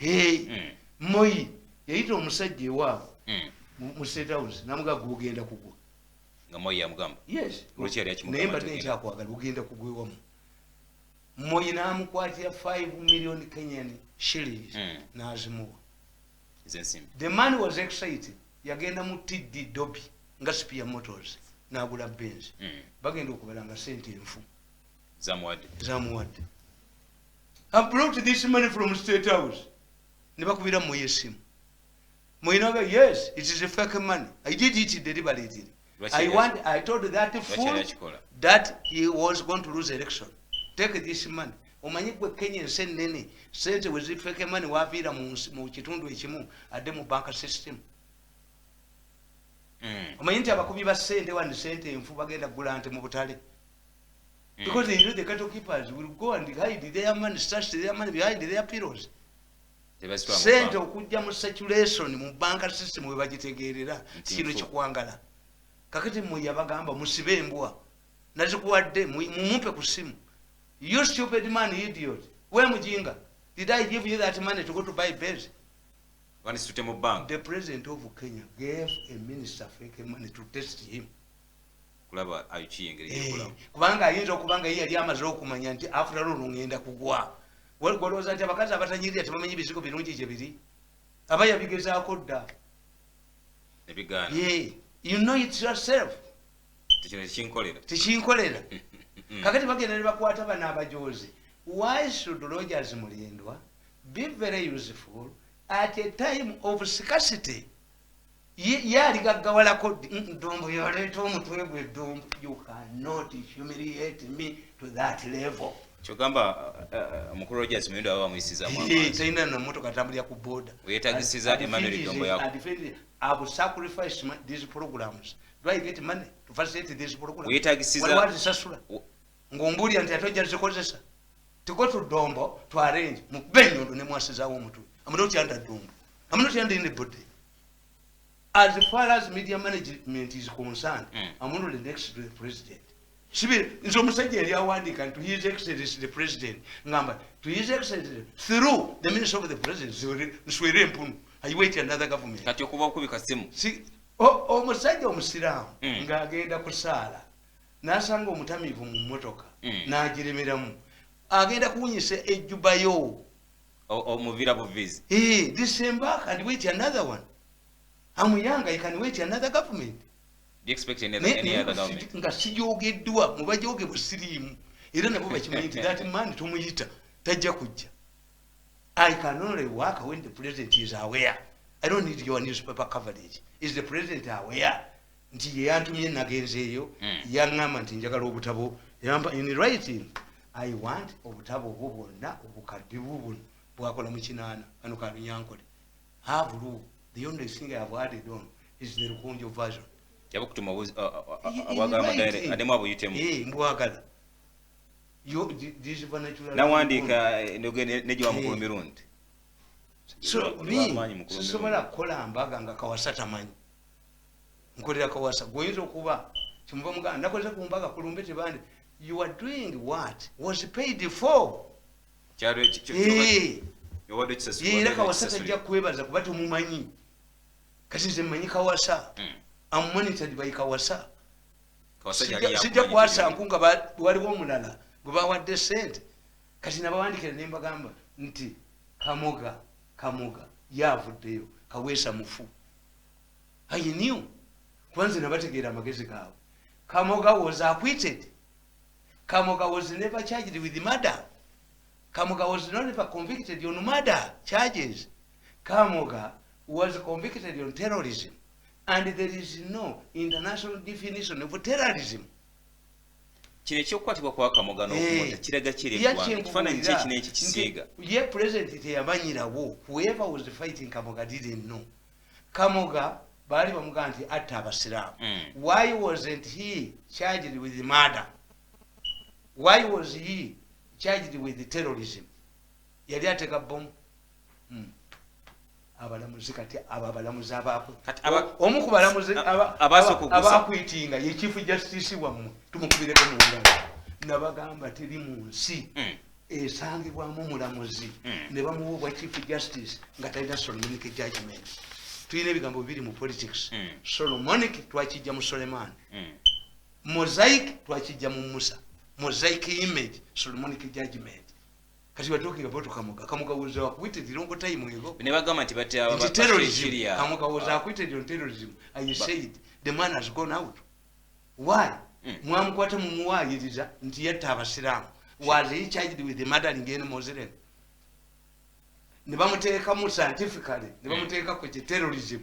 Moi yayita omusajja ewaabo mu State House namuga gugenda kugwa. Nga Moi yamugamba. Yes. Luchi yali akimugamba. Naye mbadde nkyakwagala ugenda kugwa wamu. Moi n'amukwatira 5 million Kenyan shillings n'azimuwa. The man was excited. Yagenda mu TD Dobby nga Spear Motors n'agula Benz. Bagenda okubala nga sente enfu. Zamuwadde. I brought this money from State House. Ne bakubira Moi esimu. Moi naga yes, it is a fake money. I did it deliberately. I told that fool that he was going to lose election. Take this money. Omanyi gwe Kenya ensennene sente we zifeke money waviira mu kitundu ekimu adde mu bank system. Omanyi nti abakubi ba sente wandi sente enfu bagenda kugula nte mu butale. Because they know the cattle keepers will go and hide their money, stash their money behind their pillows. Sente okujja mu circulation mu bank system we bagitegeerera kino kikwangala. Kakati mu yabagamba musibe embwa. Nazikuwadde mumumpe ku simu. You stupid man, idiot. Where mujinga? Did I give you that money to go to buy beds? The president of Kenya gave a minister fake money to test him. Kubanga ayinza okubanga ye yali amaze okumanya nti after all ngenda kugwa. Golowooza nti abakazi abatanyirira tebamanyi bizigo birungi gye biri. Aba yabigezaako dda. You know it yourself. Tikinkolera. Kakati bagenda ne bakwata bana abajozi. Why should Rogers Mulindwa be very useful at a time of scarcity? Yali gaggawalako ndombo yoleeta omutwe gwe ddombo. You cannot humiliate me to that level. Kyogamba mukulu Rogers Mulindwa aba muyisizaamu amaanyi. Talina na mmotoka atambulira ku boda. Weetagisiza Emmanuel Dombo yako. I will sacrifice these programs. Do I get money to facilitate these programs? Weetagisiza. Waliwali sasula. Ng'ombulira nti atojja zikozesa. To go to Dombo to arrange mu Benyondo ne mwasizaawo omutwe. I'm not under Dombo. I'm not under anybody. As far as media management is concerned, I'm only next to the president. So Musajja yawandika to His Excellency the President ngamba to His Excellency through the Minister of the President Nswere Mpunu I wait another government kati okuba okubika simu si omusajja omusiraamu ng'agenda kusaala n'asanga omutamiivu mu mmotoka n'agiremeramu agenda kuwunyisa ejjubayo omuvira buvizi December and wait another one. I'm young, I can wait another government. Do you expect any other government? Nga sijogeddwa mubajoge busiriimu era nabo bakimanyi nti that man tumuyita tajja kujja. I can only work when the president is aware. I don't need your newspaper coverage. Is the president aware? Nti yantumye nagenzeeyo yaŋŋamba nti njagala obutabo yamba in writing I want obutabo obwo bwonna obukadde bubuno bwakola mu kinaana kano kalunyankole have rule. The only thing I have added on is the Rukunjo version. Yabukutuma abagala madare ademu abuyitemu mbwagala yo this natural nawandika nejiwa mukulu mirundi so me sisobola kukola mbaga nga Kawasa tamanyi nkolera Kawasa goyinza okuba kimuva muganda nakoze ku mbaga kulumbe tebande you are doing what was paid for kyaro yowado kisasula Kawasa tajja kwebaza kuba tumumanyi kati nze mmanyi Kawasa I'm monitored by Kawasa. Sijja kwasa nkunga waliwo omulala gwe bawadde ssente kati nabawandikira ne mbagamba nti kamoga yavuddeyo kaweesa mufu I knew kwanza nabategeera amagezi gaabwe. Kamoga was acquitted. Kamoga was never charged with murder. Kamoga was not ever convicted on murder charges. Kamoga was convicted on terrorism. And there is no international definition of terrorism. Kine kyokwatibwa kwa Kamoga n'okumonda kiraga kirekwa kifaananyi kye kineki kisiiga ye president teyamanyirawo whoever was fighting Kamoga didn't know. Kamoga baali bamugamba nti atta abasiraamu. Why wasn't he charged with murder? Why was he charged with terrorism? Yali ateka bomu abalamuzi kati abalamuzi abaako omu ku balamuzi abakwitinga ye chief justice wammwe tumukubireko mu ngalo nabagamba teri mu nsi esangibwamu omulamuzi ne bamuwa chief justice nga talina Solomonic judgment. Tulina ebigambo bibiri mu politics. Solomonic twakijja mu Suleiman, Mosaic twakijja mu Musa. Mosaic image, Solomonic judgment. Kati we're talking about Kamoga was acquitted long time ago. Ne bagamba nti bate aba terrorism. Kamoga was acquitted on terrorism. And you said the man has gone out. Why? Mwamukwata mumuwayiriza nti yatta abasiraamu. Was he charged with the murdering any Muslim? Ne bamuteeka mu scientifically, ne bamuteeka ku terrorism.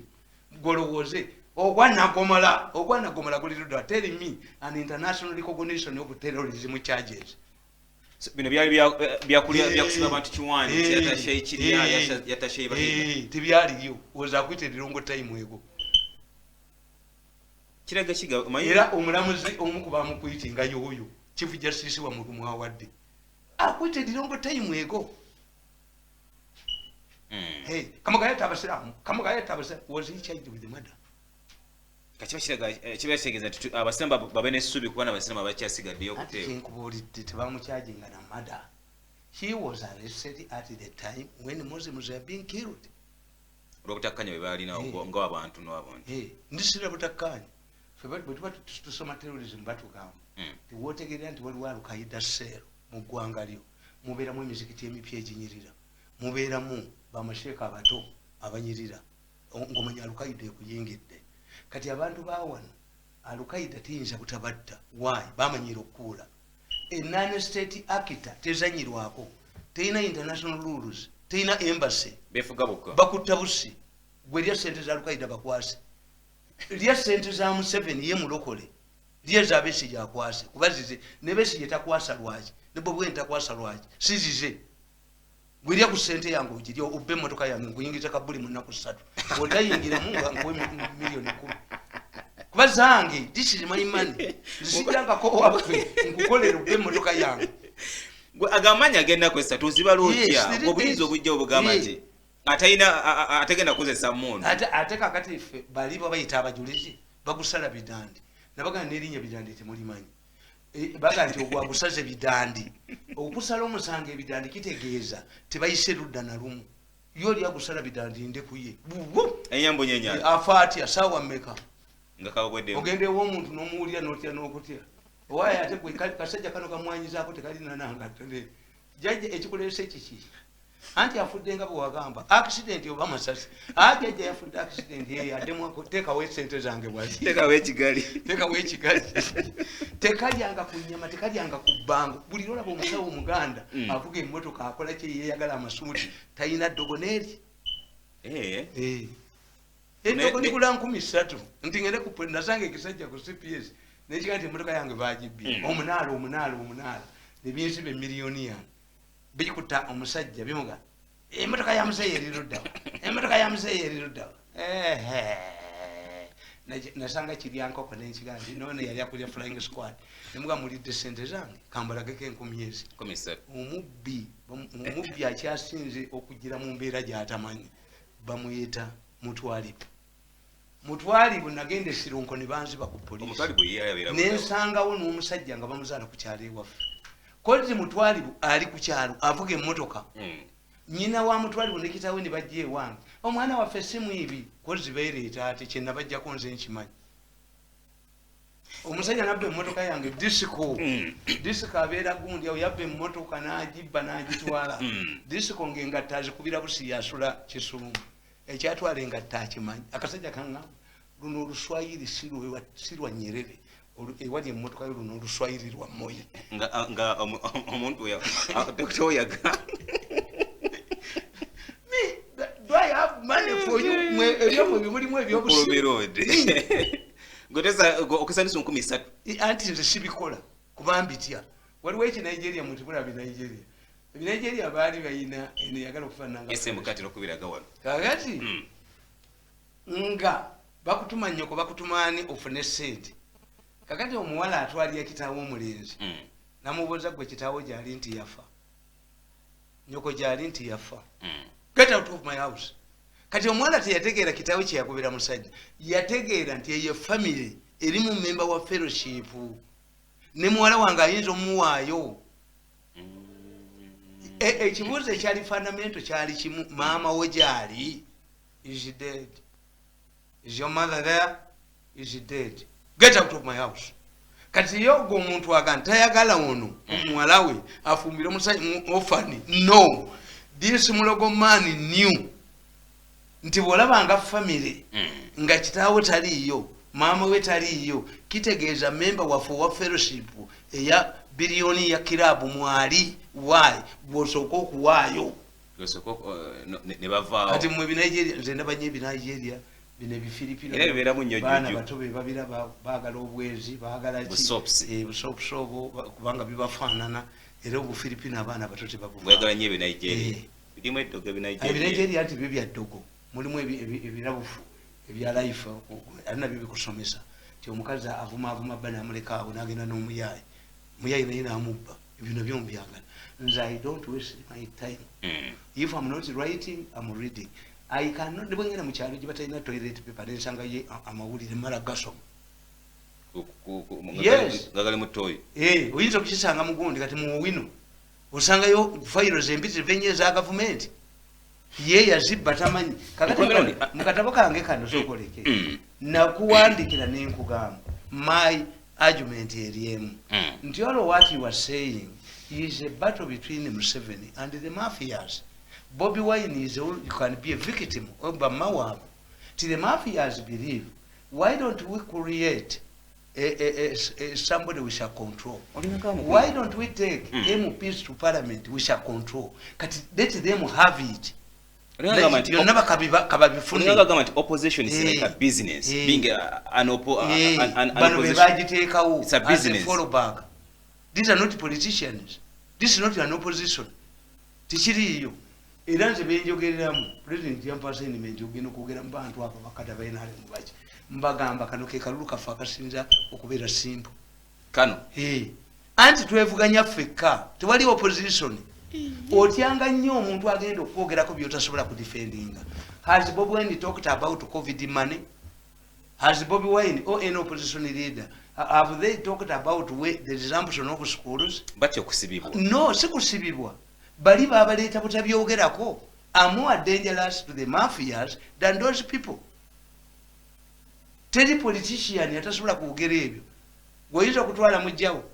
Golowoze ogwana gomala kulidwa telling me an international recognition of terrorism charges. Bino byali byakulya byakusaba abantu kiwani yatashe kiriya yatashe bahiga tibyaliyo was acquitted long time ago. Kiraga kiga era omulamuzi omukuba mukuyitinga yoyo chief justice wa murumu awadde acquitted long time ago. Hey, Kamoga yatta abasiraamu was he charged with the murder? Kachiba kiraga kibasegeza nti abasemba babene subi kubana abasemba bakyasigaddeyo kuteeka nkubulidde tebamukyajinga na murder. He was arrested at the time when Muslims were being killed. olw'obutakkanya bwe baalina ng'abantu n'abantu ndisira butakkanya bwe tuba tusoma terrorism batugamba tiwootegerera nti waliwo Al-Qaeda cell mu ggwanga lyo mubeeramu emizikiti emipya eginyirira mubeeramu bamasheeka abato abanyirira ng'omanya Al-Qaeda ekuyingidde. Kati abantu bawano Al-Qaeda tiyinza butabatta. Why? Bamanyira okuula. A non-state actor tezanyirwako. Teyina international rules. Teyina embassy. Befuga bokka. Bakutta busi. Gwe lya sente za Al-Qaeda bakwase. Lya sente za Museveni ye mulokole. Lya za Besigye akwase. Kuba zize ne Besigye takwasa lwaki. Ne Bobi Wine takwasa lwaki. Sizize. Gwe lya ku sente yange ogirya obbe emmotoka yange nkuyingiza kabuli mu nnaku 3. Otayingiramu nga nkuwe milioni 10. Kuba zange this is my money. Zisijangako waffe nkukolera obbe emmotoka yange. Gwe agamanya agenda kwesa tuziba lotya obuyinza obujja obugamba nti atayina ategenda kukozesa mundu ate kakati ffe bali bayita abajulizi bagusala bidandi nabaga nerinya bidandi temulimanyi baga nti ogwagusaze bidandi okusala omusanga ebidandi kitegeeza tebayise ludda na lumu yoli agusala bidandi ndekuye enyambo nyenya afaati asawa mmeka nga kawedde ogende w'omuntu n'omuwulira n'otya n'okutya owaye ate gwe kasajja kano kamwanyizaako tekalina nanga tende jajja ekikuleese kiki anti afudde nga bwe wagamba accident oba masasi jajja yafudde accident addemu teekawo esente zange bwati teekawo ekigali tekalyanga ku nnyama tekalyanga ku bbango buli lwolaba omusawo omuganda avuga emmotoka akola kye yeeyagala amasuuti talina ddogo n'eri eddogo ligula 3,000 nti ngende nasanga ekisajja ku CPS nekiga nti emmotoka yange bagibbye omunaala nebyensiba emiliyoni yange bikuta omusajja bimuga emmotoka ya muzeeyi eriruddawo nasanga kiryankoko nenkiga nti none yali akulya flying squad nemuga mulidde sente zange kambalageko 10,000 omubbi akyasinze okugira mu mbeera gyatamanyi bamuyita mutwalibu nagenda esirunko ne banziba ku polisi nensangawo n'omusajja nga bamuzaala ku kyalo ewaffe kozi mutwalibu ali ku kyalo avuga emmotoka nyina wa mutwalibu ne kitaawe ne bajja ewange omwana waffe simu ibi kozi beereeta ate kye nabajjako nze nkimanyi omusajja nabba emmotoka yange disiko abeera gundi awo yabba emmotoka n'agibba n'agitwala disiko ng'engatta azikubira busi yasula Kisumu ekyatwala engatta akimanyi akasajja kaŋŋamba luno oluswayiri sirwa Nyerere ewali emmotoka yo luno oluswayiri lwa Moi nga omuntu Dr. Oyaga do I have money for you ebyomwe bimulimu ebyobusiroad goteza okusanisa 13 anti nze sibikola kuba mbitya waliwo ekinigeria mutibula Nigeria baali bayina eneyagala okufaananga ese mukatiro kubiraga wano kakati nga bakutuma nnyoko bakutumaani ofune sente kakati omuwala atwalira kitaawo omulenzi namubuuza gwe kitaawo gyali nti yafa nnyoko gyali nti yafa get out of my house kati omuwala teyategeera kitaawo kyeyagobera musajja yategeera nti eyo family eri mu memba wa fellowship ne muwala wange ayinza omuwaayo ekibuuzo ekyali fundamento kyali kimu maama we gyali is dead. Is your mother there? Is dead. Get out of my house. Kati yogo omuntu agamba tayagala ono omuwala we afumbire omusajja ofani. No. This mulogo man knew nti bwolabanga family nga kitaawe taliiyo maama we taliiyo kitegeeza member waffe wa fellowship eya biliyoni ya kirabu mwali why bwosooka okuwaayo ne bavaawo kati mwe Binigeria nze ndabanye Binigeria bino ebifiripino baana bato be babiraba baagala obwezi baagala busopusobo kubanga bibafaanana era obufiripino abaana bato tebabugala nnyo Binigeria birimu eddogo Binigeria nti byo bya ddogo mulimu ebirabufu ebya life alina bibikusomesa ti omukazi avuma bana amuleka awo n'agenda n'omuyaayi muyayi naye n'amubba ebyo nabyo mbyagala nze I don't waste my time if I'm not writing I'm reading I cannot nebwengenda mu kyalo gye batalina toilet paper nensanga ye amawulire mala gasoma gagali mutoyi oyinza okukisanga mugundi kati muwino osangayo files empitirivu enye eza gavumenti ye yazibba tamanyi kakati mukatabo kange kano sokoleke nakuwandikira nenkugamba my argument eriemu nti all what you are saying is a battle between Museveni and the mafias. Bobby Wine is you can be a victim of Bamawab. Till the mafias believe, why don't we create somebody we shall control? Why don't we take MPs to parliament we shall control? Let them have it. Opposition is like a business. Being an opposition, it's a business. Follow back. These are not politicians. This is not an opposition. Tichiriyo. Era nze benjogereramu president yampasa enimenti ogenda okwogera mu bantu abo bakata balina ali mubaki mbagamba kano ke kalulu kafe akasinza okubeera simple kano anti twevuganya ffekka tewali opposition otyanga nnyo omuntu agenda okwogerako byotasobola kudefendinga. Has Bobi Wine talked about COVID money? Has Bobi Wine or any opposition leader, have they talked about the resumption of schools? No, sikusibibwa. Bali babaleeta butabyogerako are more dangerous to the mafias than those people. Teri politician yatasobola kwogera ebyo. Goyinza kutwala mujjawo.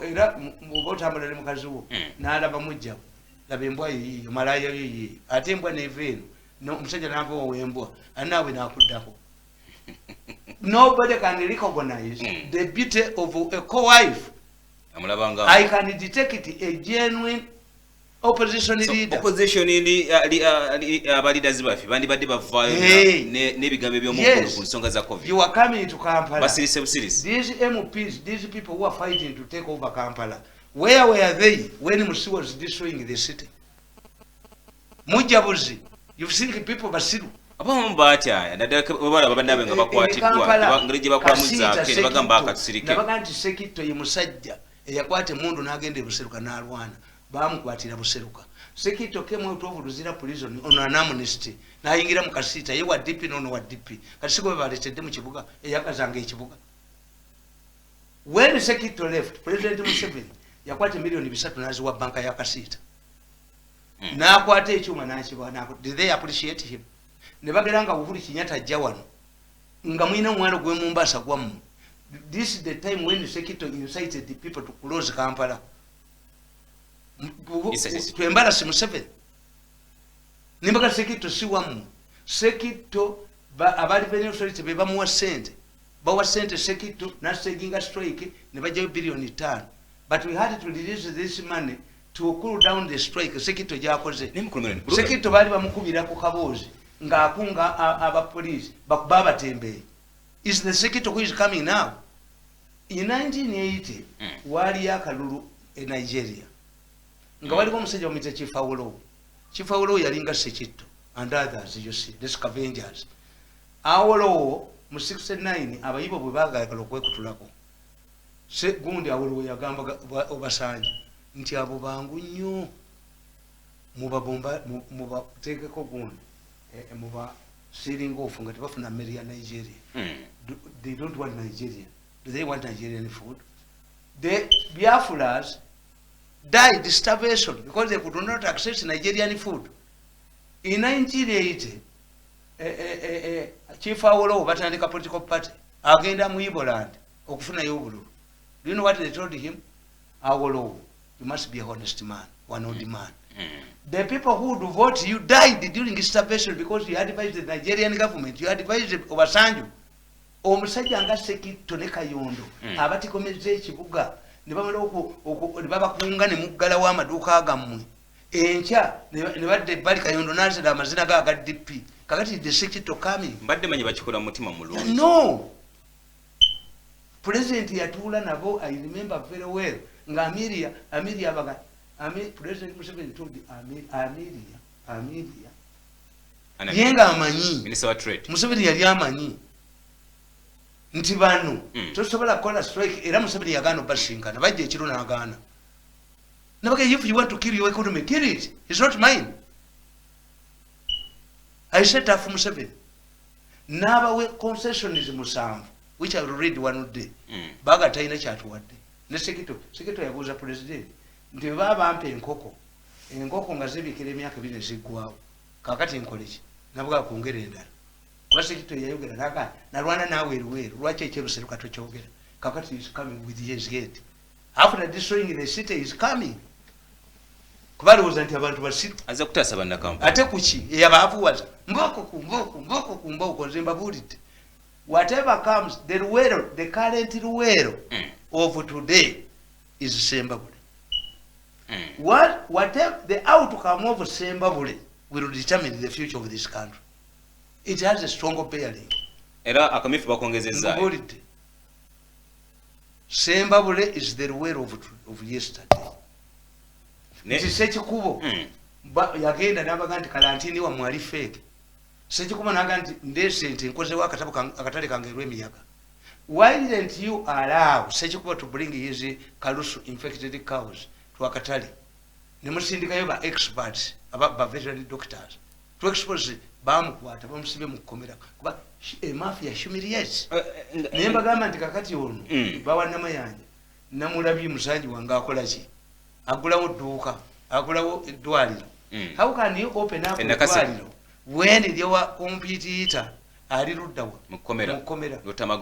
Era mubotambula ne mukazi wo n'alaba mujjawo. Laba embwa yiyo malaya yiyo. Ate embwa neveeno. No musajja n'ava ow'embwa. Anaawe n'akuddako. Nobody can recognize the beauty of a co-wife. I can detect a genuine opposition leader. Opposition abalidazi bafi bandibadde bavaayo n'ebigambo by'omukulu ku nsonga za COVID. You are coming to Kampala. Basirise busirisi. These MPs, these people who are fighting to take over Kampala, where were they when Musi was destroying the city? Mujabuzi, you've seen the people Basiru. Abamu batyaya naddala bwebala babandabe nga bakwatiddwa ngeri gye bakulamuzaako ne bagamba akatusirike. Nabaga nti Sekitto ye musajja eyakwata emmundu n'agenda e Buseruka n'alwana. Bamukwatira Buseruka. Sekitto came out of Luzira prison on an amnesty. N'ayingira mu kasiita ye wa DP n'ono wa DP. Kati sigo baleetedde mu kibuga eyakazanga ekibuga. When Sekitto left, President Museveni yakwata million 3 n'aziwa banka ya kasiita. N'akwata ekyuma n'akiba. Did they appreciate him? Ne bageranga Uhuru Kenyatta ajja wano nga mwina mwalo gwe Mombasa gwamu. This is the time when Sekitto incited the people to close Kampala. To embarrass Museveni. Nimbaga Sekitto si wamu. Sekitto abali beneficiaries be bamuwa sente. Bawa sente Sekitto n'aseginga strike ne bajjayo billion 5. But we had to release this money to cool down the strike. Sekitto gyakoze. Sekitto bali bamukubira ku kaboozi ng'akunga aba police bakubaba tembe. Is the Sekitto who is coming now? In 1980 wali akalulu in Nigeria. Nga waliko omusajja omuyita Chief Awolowo. Chief Awolowo yalinga Sekitto and others, you see, the scavengers. Awolowo mu 69 abayibo bwe baagala okwekutulako. Gundi Awolowo yagamba Obasanjo nti abo bangu nnyo mubateekeko gundi muba sealing off nga tebafuna mmere ya Nigeria. They don't want Nigeria. Do they want Nigerian food? The Biafras died starvation because they could not access Nigerian food. In 1980, Chief Awolowo batandika political party agenda mu Iboland okufuna y'obululu. Do you know what they told him? Awolowo, you must be a honest man, one old man. The people who would vote you died during starvation because you advised the Nigerian government, you advised Obasanjo. Omusajja nga Sekitto ne Kayondo abatikomezza ekibuga ne bamala babakunga ne muggala w'amaduuka gammwe enkya ne badde bali Kayondo n'azira amazina ga DP kakati the Sekitto coming. Mbadde manyi bakikola mu mutima mulungi. No. President yatuula nabo, I remember very well, nga Amelia baga President Museveni told Amelia yenga amanyi Minister wa Trade Museveni yali amanyi nti bano tosobola kola strike era Museveni yagaana basinkana bajja ekiro n'agaana nabaga if you want to kill your economy kill it, it's not mine. I said that for Museveni n'abawe concessions musanvu which I will read one day baga talina kyatuwadde ne Sekitto yabuuza president nti babampa enkoko nga zibikira emyaka 2 ziggwawo kakati nkoleki nabuga kwongera endala. Sekitto yayogera naga nalwana naawe eruweru lwaki ekyeruseruka tokyogera kakati is coming with his head after destroying the city is coming kubalowooza nti abantu basiru aza kutaasa bannakampala ate kuki eyabaavuwaza mboko nze mbabuulidde whatever comes the current Luweero of today is Sembabule. Whatever the outcome of Sembabule will determine the future of this country. It has a strong bearing. Era akamifu bakongezeza. Sembabule is the Luweero of yesterday. Nti Sekikubo yagenda n'abaga nti kalantini wa mwali fake. Sekikubo n'aga nti ndese nti nkozewo akatale kange lw'emiyaga. Why didn't you allow Sekikubo to bring his Kalusu infected cows to akatale? ne musindikayo ba experts ba veterinary doctors to expose bamukwata bamusibe mu kkomera kuba mafia humiliates naye mbagamba nti kakati ono bawa Namayanja namulabye musanji wange akola ki agulawo dduuka agulawo eddwaliro how can you open up eddwaliro when lyewa competitor ali luddawa mu kkomera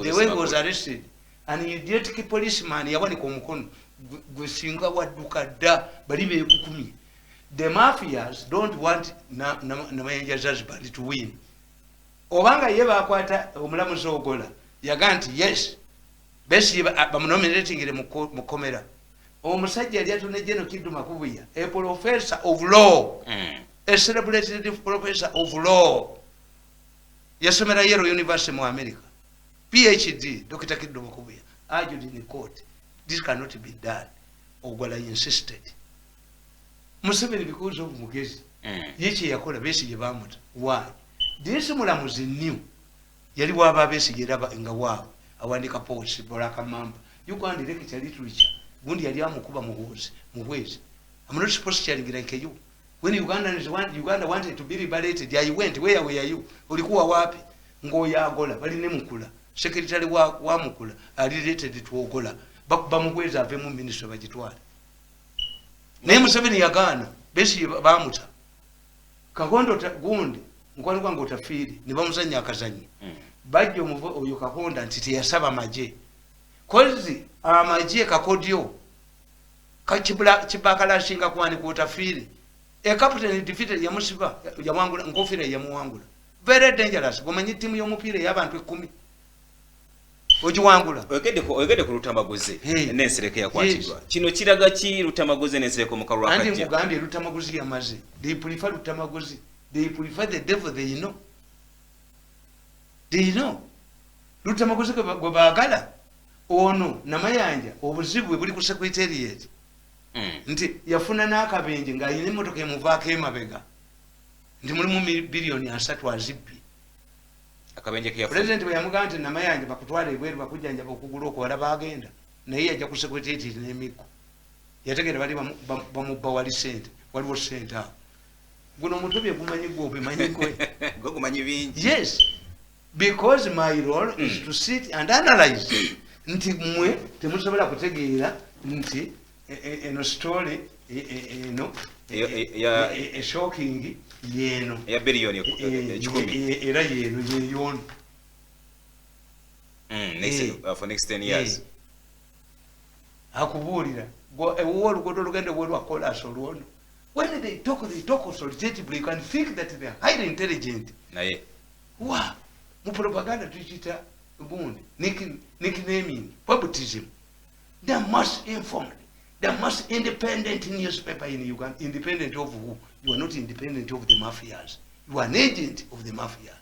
the way was arrested an idiotic policeman yawanika omukono gwe singa wadduka dda bali beekukumye. The mafias don't want Namayanja Zanzibar to win. Obanga ye bakwata omulamuzi Ogola yaga nti yes besi bamunominatingire mu kkomera. Omusajja yali atone General Kiddu Makubuya, a professor of law, a celebrated professor of law. Yasomera Yale University mu America. PhD, Dr. Kiddu Makubuya, argued in the court. This cannot be done. Ogola insisted. Museveni because of mugezi yeche yakola Besigye bamuta. Why? This mulamuzi knew yali waba Besigye raba nga wabo awandika post Baraka Mamba. You go and lecture literature. Gundi yali amukuba muhwezi. I'm not supposed to tell like you. When Uganda wanted to be liberated, I went. Where were you? Ulikuwa wapi? Ngoya Agola bali ne mukula. Secretary wa mukula are related to Ogola. Bamugwezi avemu minister bagitwala. Ne Museveni yagana Besigye bamuta. Kakondo gundi nkwali kwangu otafiri ne bamuzanya akazanyi. Bajjo muvo oyo Kakonda nti teyasaba maje. Kozi amaje kakodyo kibakala shinga kwani ku otafiri. A captain defeated yamusiba yamwangula nkofira yamuwangula. Very dangerous. Gomanyi timu y'omupiira y'abantu 10. Ojiwangula oyegede ku Lutamaguzi n'ensereke yakwatibwa kino kiraga ki Lutamaguzi n'ensereke mu kalwa kajja andi mugambye Lutamaguzi yamaze they prefer Lutamaguzi they prefer the devil they know Lutamaguzi gwe baagala ono Namayanja obuzibu buli ku secretariat nti yafuna n'akabenje ng'ayina emmotoka emuvaako emabega ndi mulimu bilioni 3 azibbi. Akabenje kiyafu President bwe yamugamba nti Namayanja bakutwala ebweru bakujjanja okugula okwala bagenda naye yajja ku secretariat n'emiko yategera bali bamubba wali sente waliwo sente awo guno omutubye gumanyi gwe obimanyi gwe gwe gumanyi bingi. Yes, because my role is to sit and analyze nti mwe temusobola kutegeera nti eno story eno shocking yeno ya bilioni 10 era yeno yeyono for next 10 years akubuulira oluguudo olugende bwelwakola asolwono when they talk authoritatively you can think that they are highly intelligent naye wa mu propaganda tukita gundi nicknaming baptism they must informed. The most independent newspaper in Uganda, independent of who? You are not independent of the mafias. You are an agent of the mafias.